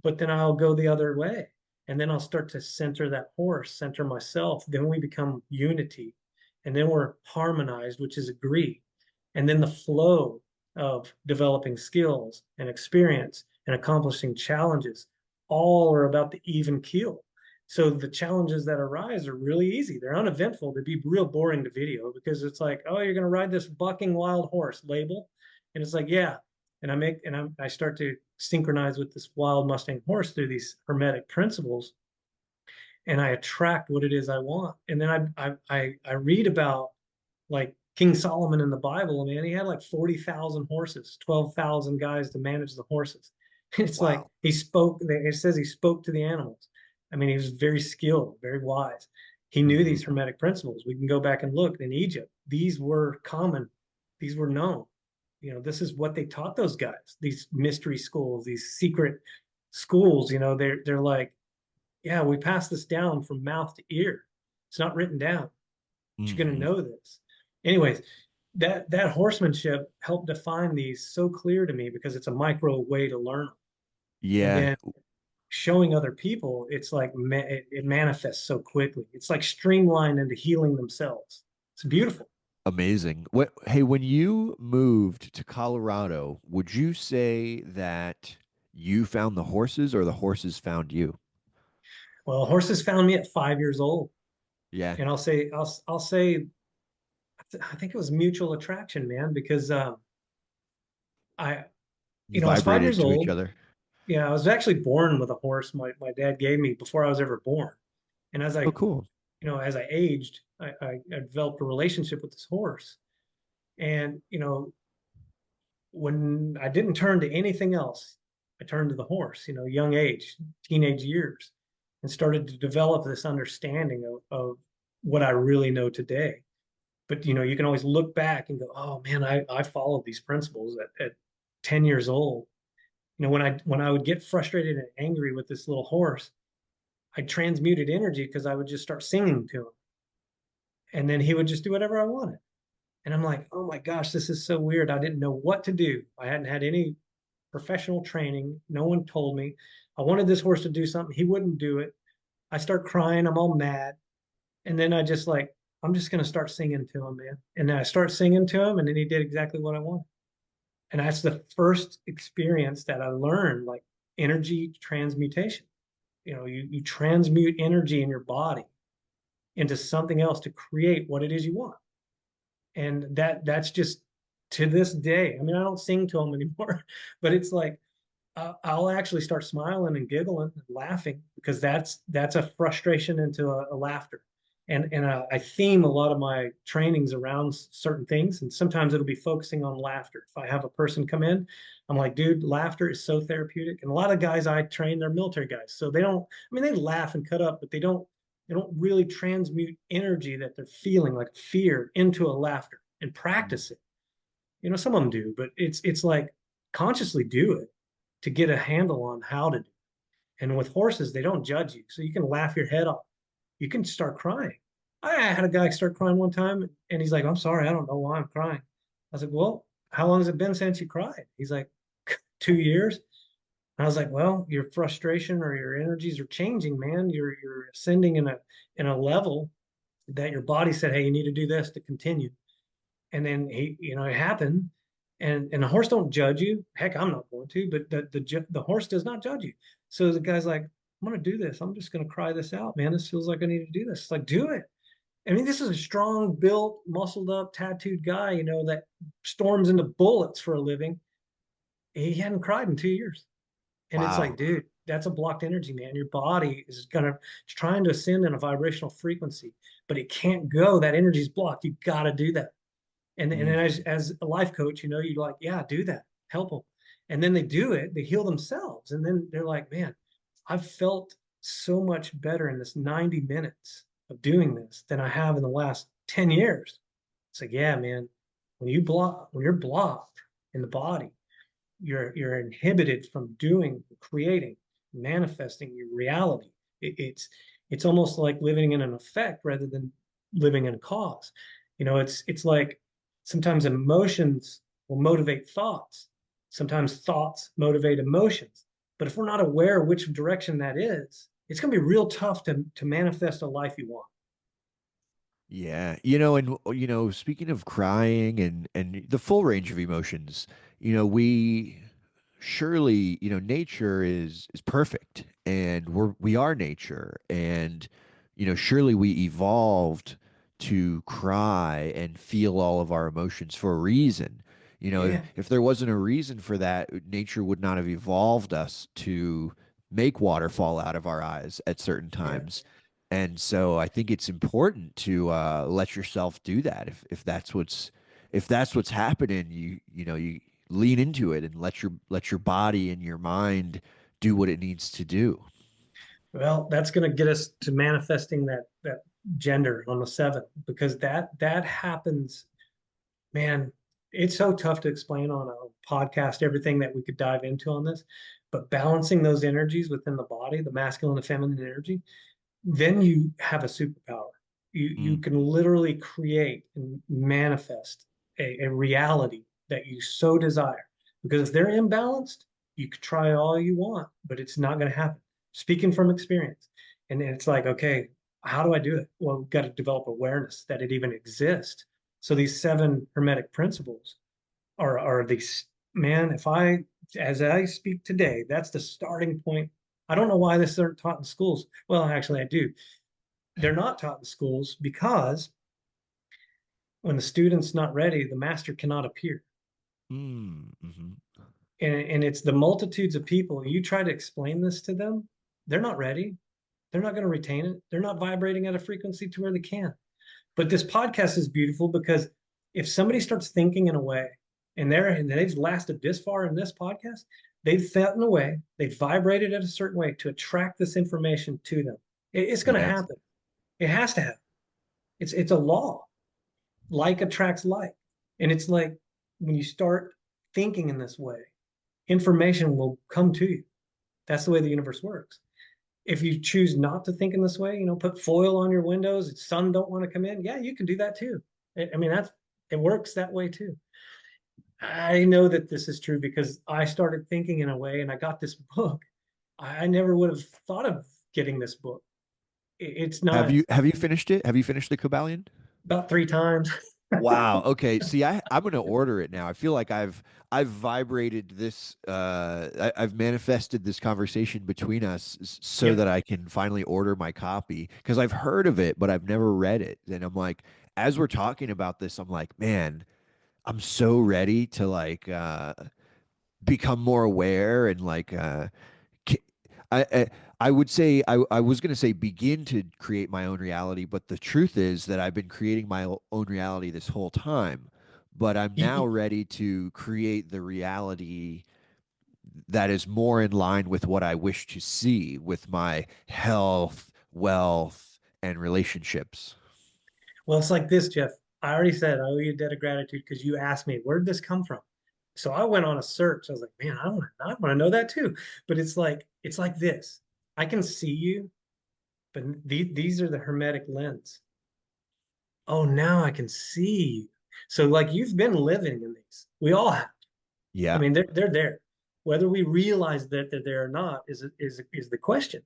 but then I'll go the other way. And then I'll start to center that horse, center myself. Then we become unity. And then we're harmonized, which is agree. And then the flow of developing skills and experience and accomplishing challenges all are about the even keel. So the challenges that arise are really easy. They're uneventful. They'd be real boring to video, because it's like, oh, you're going to ride this bucking wild horse label. And it's like, yeah. I start to synchronize with this wild Mustang horse through these Hermetic principles, and I attract what it is I want. And then I read about like King Solomon in the Bible, man. He had like 40,000 horses, 12,000 guys to manage the horses. It's like Wow. he spoke, it says he spoke to the animals. I mean, he was very skilled, very wise. He knew Hmm. these Hermetic principles. We can go back and look in Egypt. These were common, these were known. This is what they taught those guys, these mystery schools, these secret schools. They're like, yeah, we pass this down from mouth to ear. It's not written down, but you're going to Hmm. know this. Anyways, that horsemanship helped define these so clear to me because it's a micro way to learn them. And Yeah, then showing other people, it's like it manifests so quickly. It's like streamlined into healing themselves. It's beautiful. amazing. Hey, when you moved to Colorado, would you say that you found the horses or the horses found you? Well, horses found me at 5 years old, Yeah, and I'll say I think it was mutual attraction, man, because I you I was five vibrated years to each old. other. Yeah, I was actually born with a horse my dad gave me before I was ever born. And Oh, cool. as I aged, I developed a relationship with this horse. And, when I didn't turn to anything else, I turned to the horse, young age, teenage years, and started to develop this understanding of what I really know today. But, you can always look back and go, oh man, I followed these principles at 10 years old. When I would get frustrated and angry with this little horse, I transmuted energy because I would just start singing to him. And then he would just do whatever I wanted. And I'm like, oh my gosh, this is so weird. I didn't know what to do. I hadn't had any professional training. No one told me. I wanted this horse to do something. He wouldn't do it. I start crying. I'm all mad. And then I'm just going to start singing to him, man. And then I start singing to him, and then he did exactly what I wanted. And that's the first experience that I learned, like energy transmutation. You transmute energy in your body into something else to create what it is you want. And that's just to this day. I mean, I don't sing to them anymore, but it's like I'll actually start smiling and giggling and laughing because that's a frustration into a laughter. And I theme a lot of my trainings around certain things, and sometimes it'll be focusing on laughter. If I have a person come in, I'm like, dude, laughter is so therapeutic. And a lot of guys I train, they're military guys, so they don't. I mean, they laugh and cut up, but they don't really transmute energy that they're feeling like fear into a laughter and practice it. Some of them do, but it's like consciously do it to get a handle on how to do it. And with horses, they don't judge you. So you can laugh your head off. You can start crying. I had a guy start crying one time and he's like, I'm sorry, I don't know why I'm crying. I was like, well, how long has it been since you cried? He's like, 2 years. And I was like, well, your frustration or your energies are changing, man. You're ascending in a level that your body said, hey, you need to do this to continue. And then it happened. And the horse don't judge you. Heck, I'm not going to, but the horse does not judge you. So the guy's like, I'm going to do this. I'm just going to cry this out, man. This feels like I need to do this. It's like, do it. I mean, this is a strong built, muscled up, tattooed guy, that storms into bullets for a living. He hadn't cried in 2 years. And it's like, Wow. dude, that's a blocked energy, man. Your body is it's trying to ascend in a vibrational frequency, but it can't go. That energy's blocked. You got to do that. And then Hmm. as a life coach, you're like, yeah, do that, help them. And then they do it, they heal themselves. And then they're like, man, I've felt so much better in this 90 minutes of doing this than I have in the last 10 years. It's like, yeah, man, when you're blocked in the body, you're inhibited from doing, creating, manifesting your reality. It's almost like living in an effect rather than living in a cause. It's like sometimes emotions will motivate thoughts. Sometimes thoughts motivate emotions. But if we're not aware which direction that is, it's going to be real tough to manifest a life you want. Yeah, and speaking of crying and the full range of emotions, we surely, nature is perfect and we are nature and surely we evolved to cry and feel all of our emotions for a reason. If, Yeah, if there wasn't a reason for that, nature would not have evolved us to make water fall out of our eyes at certain yeah. times. And so I think it's important to let yourself do that if that's what's happening. You lean into it and let your body and your mind do what it needs to do. Well, that's going to get us to manifesting that gender on the seven, because that happens, man. It's so tough to explain on a podcast, everything that we could dive into on this, but balancing those energies within the body, the masculine and feminine energy, then you have a superpower. You Mm. can literally create and manifest a reality that you so desire. Because if they're imbalanced, you could try all you want, but it's not going to happen. Speaking from experience. And it's like, okay, how do I do it? Well, we've got to develop awareness that it even exists. So these seven hermetic principles are these, man, if I, as I speak today, that's the starting point. I don't know why this isn't taught in schools. Well, actually, I do. They're not taught in schools because when the student's not ready, the master cannot appear. Mm. Hmm. And it's the multitudes of people. You try to explain this to them, they're not ready. They're not going to retain it. They're not vibrating at a frequency to where they can. But this podcast is beautiful because if somebody starts thinking in a way, and they've lasted this far in this podcast, they've thought in a way, they've vibrated at a certain way to attract this information to them. It's going to Yes. happen. It has to happen. It's a law. Like attracts like. And it's like when you start thinking in this way, information will come to you. That's the way the universe works. If you choose not to think in this way, put foil on your windows, sun don't want to come in. Yeah, you can do that too. I mean, it works that way too. I know that this is true because I started thinking in a way and I got this book. I never would have thought of getting this book. It's not Have you finished it? Have you finished the Kybalion? about three times. Wow. Okay. See, I'm gonna order it now. I feel like I've vibrated this I've manifested this conversation between us so Yep. that I can finally order my copy because I've heard of it, but I've never read it. And I'm like, as we're talking about this, I'm like, man, I'm so ready to become more aware and I I would say I was going to say begin to create my own reality, but the truth is that I've been creating my own reality this whole time. But I'm now ready to create the reality that is more in line with what I wish to see with my health, wealth, and relationships. Well, it's like this, Jeff. I already said I owe you a debt of gratitude because you asked me, where did this come from? So I went on a search. I was like, man, I want to know that too. But it's like this. I can see you, but these are the hermetic lens. Oh, now I can see you. So like you've been living in these. We all have. I Yeah. mean, they're there. Whether we realize that they're there or not is the question.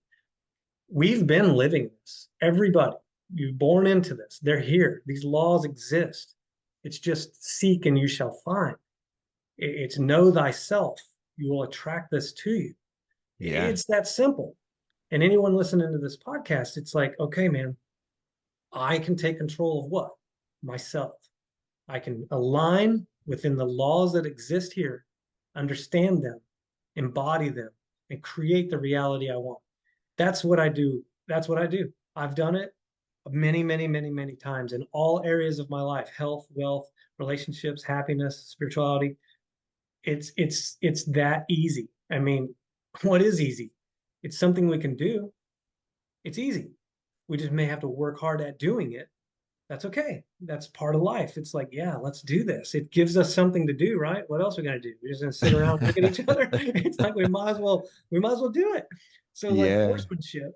We've been living this. Everybody, you're born into this. They're here. These laws exist. It's just seek and you shall find. It's know thyself. You will attract this to you. Yeah. It's that simple. And anyone listening to this podcast, it's like, okay, man, I can take control of what? Myself. I can align within the laws that exist here, understand them, embody them, and create the reality I want. That's what I do. That's what I do. I've done it many, many, many, many times in all areas of my life: health, wealth, relationships, happiness, spirituality. It's that easy. I mean, what is easy? It's something we can do. It's easy. We just may have to work hard at doing it. That's okay. That's part of life. It's like, yeah, let's do this. It gives us something to do, right? What else are we gonna do? We're just gonna sit around and look at each other. It's like we might as well do it. So like Yeah. horsemanship,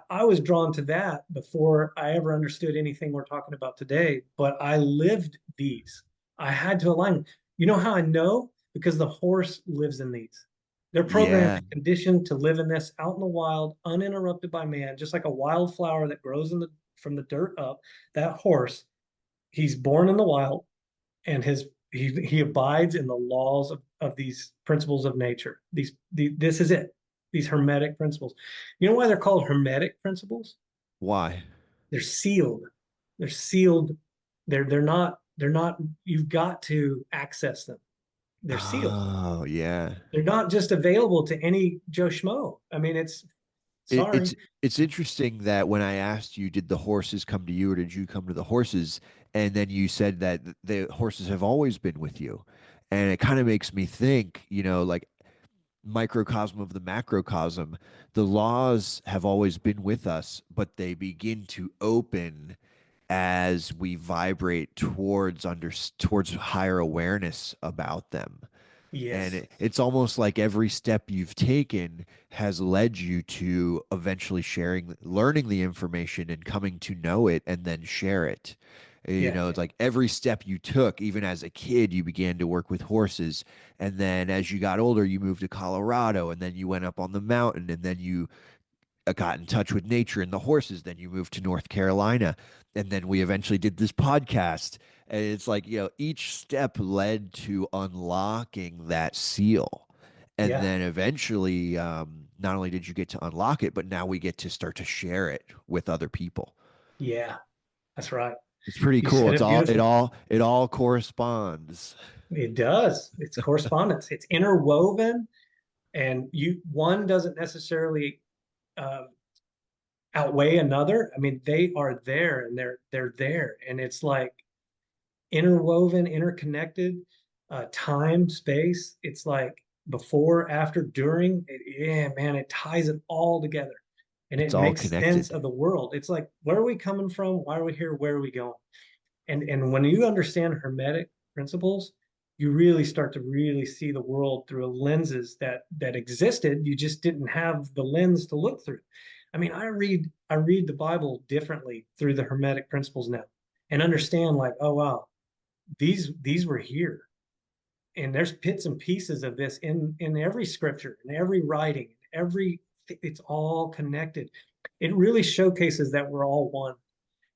I was drawn to that before I ever understood anything we're talking about today, but I lived these. I had to align. You know how I know? Because the horse lives in these. They're programmed Yeah. and conditioned to live in this out in the wild, uninterrupted by man, just like a wildflower that grows from the dirt up. That horse, he's born in the wild, and he abides in the laws of these principles of nature. This is it. These hermetic principles. You know why they're called hermetic principles? Why? They're sealed. They're sealed. They're not. You've got to access them. They're sealed. Oh, yeah. They're not just available to any Joe Schmo. I mean, it's It, sorry. it's it's interesting that when I asked you, did the horses come to you or did you come to the horses? And then you said that the horses have always been with you. And it kind of makes me think, like microcosm of the macrocosm, the laws have always been with us, but they begin to open as we vibrate towards higher awareness about them. And Yes. it's almost like every step you've taken has led you to eventually learning the information and coming to know it and then share it. Yeah. It's like every step you took, even as a kid, you began to work with horses. And then as you got older, you moved to Colorado and then you went up on the mountain and then you got in touch with nature and the horses. Then you moved to North Carolina. And then we eventually did this podcast. And it's like, each step led to unlocking that seal. And Yeah. then eventually, not only did you get to unlock it, but now we get to start to share it with other people. Yeah. That's right. It's pretty You cool. said it beautifully. It all corresponds. It does. It's correspondence. It's interwoven, and one doesn't necessarily um, outweigh another. I mean, they are there, and they're there, and it's like interwoven, interconnected, time, space. It's like before, after, during. Yeah, man, it ties it all together, and It's it all makes sense connected. of the world. It's like, where are we coming from? Why are we here? Where are we going? And when you understand Hermetic principles, you really start to really see the world through lenses that existed. You just didn't have the lens to look through. I mean, I read the Bible differently through the Hermetic principles now, and understand like, oh wow, these were here, and there's bits and pieces of this in every scripture, in every writing, every it's all connected. It really showcases that we're all one.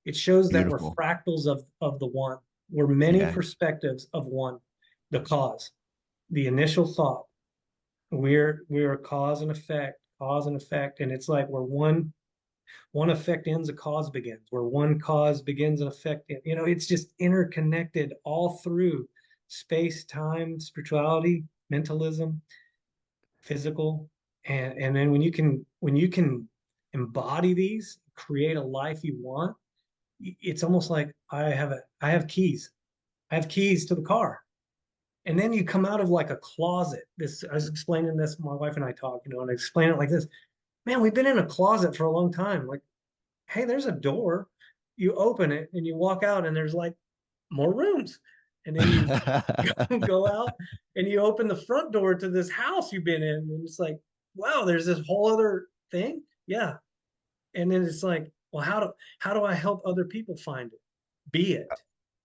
It shows that we're Beautiful. fractals of the one. We're many Yeah. perspectives of one. The cause, the initial thought. We're cause and effect, and it's like where one effect ends, a cause begins. Where one cause begins, an effect. It's just interconnected all through space, time, spirituality, mentalism, physical, and then when you can embody these, create a life you want, it's almost like I have keys. I have keys to the car. And then you come out of like a closet. This I was explaining this, my wife and I talk, and I explain it like this. Man, we've been in a closet for a long time. Like, hey, there's a door. You open it and you walk out, and there's like more rooms. And then you go out and you open the front door to this house you've been in. And it's like, wow, there's this whole other thing. Yeah. And then it's like, well, how do I help other people find it? Be it.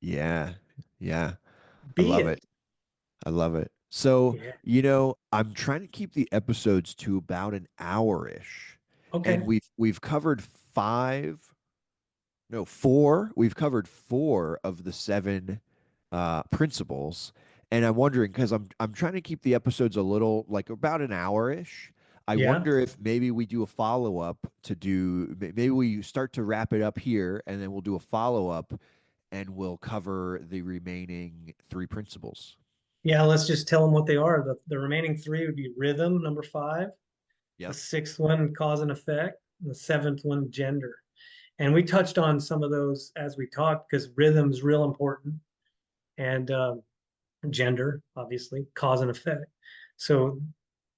Yeah. Yeah. I Be love it. it. I love it. So, Yeah. I'm trying to keep the episodes to about an hour-ish. And Okay. we've covered five, no, four. We've covered four of the seven principles. And I'm wondering, because I'm trying to keep the episodes a little like about an hour-ish. I Yeah. wonder if maybe we do a follow-up maybe we start to wrap it up here and then we'll do a follow-up and we'll cover the remaining three principles. Yeah. Let's just tell them what they are. The remaining three would be rhythm, number five. The Yep. sixth one, cause and effect. And the seventh one, gender. And we touched on some of those as we talked because rhythm's real important, and gender, obviously, cause and effect. So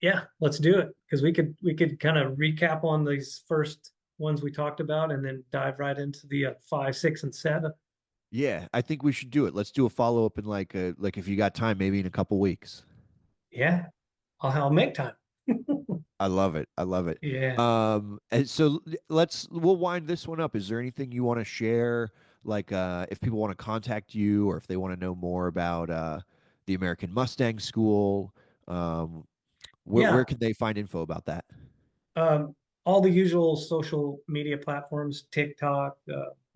yeah, let's do it because we could kind of recap on these first ones we talked about and then dive right into the five, six, and seven. Yeah, I think we should do it. Let's do a follow-up in like if you got time, maybe in a couple weeks. Yeah, I'll make time. I love it. I love it. Yeah. And so we'll wind this one up. Is there anything you want to share? Like, if people want to contact you or if they want to know more about the American Mustang School, um, where Yeah. can they find info about that? Um, all the usual social media platforms, TikTok,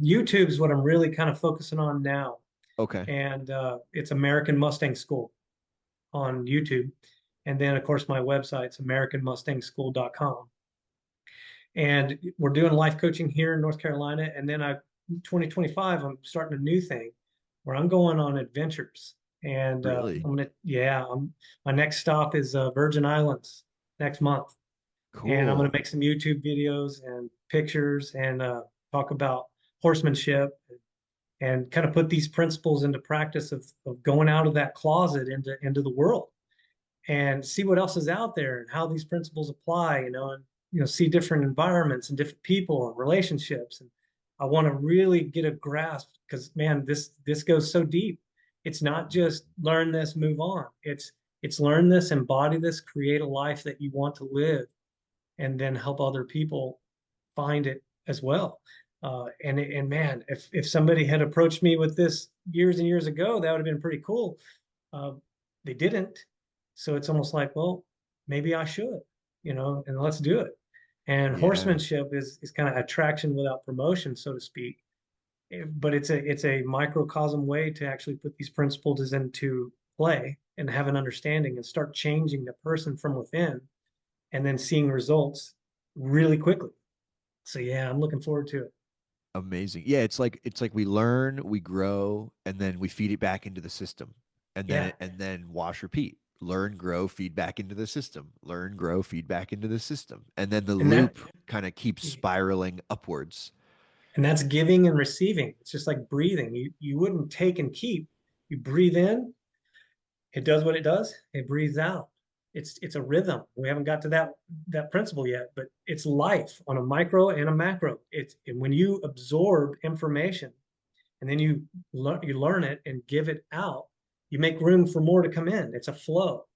YouTube's what I'm really kind of focusing on now. Okay. And it's American Mustang School on YouTube. And then, of course, my website's americanmustangschool.com. And we're doing life coaching here in North Carolina. And then 2025, I'm starting a new thing where I'm going on adventures. And Really? my next stop is Virgin Islands next month. And I'm going to Cool. make some YouTube videos and pictures and talk about horsemanship, and kind of put these principles into practice of going out of that closet into the world and see what else is out there and how these principles apply, and see different environments and different people and relationships. And I want to really get a grasp because man, this goes so deep. It's not just learn this, move on. It's learn this, embody this, create a life that you want to live, and then help other people find it as well. And man, if somebody had approached me with this years and years ago, that would have been pretty cool. Uh, they didn't, so it's almost like, well, maybe I should, and let's do it. And Yeah. horsemanship is kind of attraction without promotion, so to speak. But it's a microcosm way to actually put these principles into play and have an understanding and start changing the person from within, and then seeing results really quickly. So yeah, I'm looking forward to it. Amazing. Yeah, it's like we learn, we grow, and then we feed it back into the system. Yeah, And then wash repeat. Learn, grow, feed back into the system. Learn, grow, feed back into the system. And then the and that loop kind of keeps spiraling upwards. and that's giving and receiving. It's just like breathing. You wouldn't take and keep. You breathe in, it does what it does, it breathes out. It's a rhythm. We haven't got to that principle yet, but it's life on a micro and a macro. It's when you absorb information and then you learn it and give it out, you make room for more to come in. It's a flow.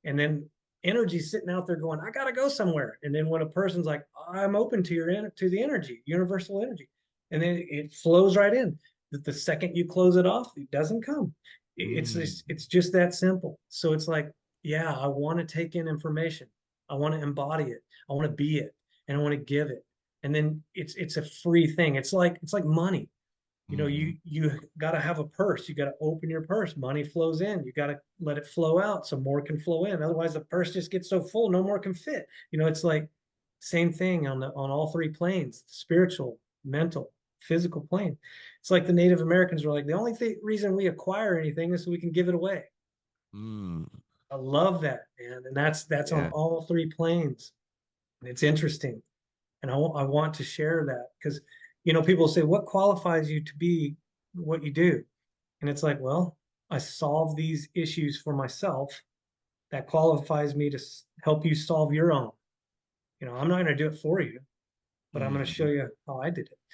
And then energy sitting out there going, I gotta go somewhere. And then when a person's like, I'm open to the energy, universal energy, and then it flows right in. The second you close it off, it doesn't come. Mm, It's just that simple. So it's like, yeah, I want to take in information. I want to embody it. I want to be it, and I want to give it. And then it's a free thing. It's like money. mm, You got to have a purse. You got to open your purse. Money flows in. You got to let it flow out so more can flow in. Otherwise, the purse just gets so full, no more can fit. It's like same thing on all three planes: spiritual, mental, physical plane. It's like the Native Americans were like, the only reason we acquire anything is so we can give it away. mm. I love that, man, and that's on Yeah. all three planes. And it's interesting, and I want to share that because people say, what qualifies you to be what you do? And it's like, well, I solve these issues for myself. That qualifies me to help you solve your own. I'm not going to do it for you, but I'm going to show Mm. you how I did it.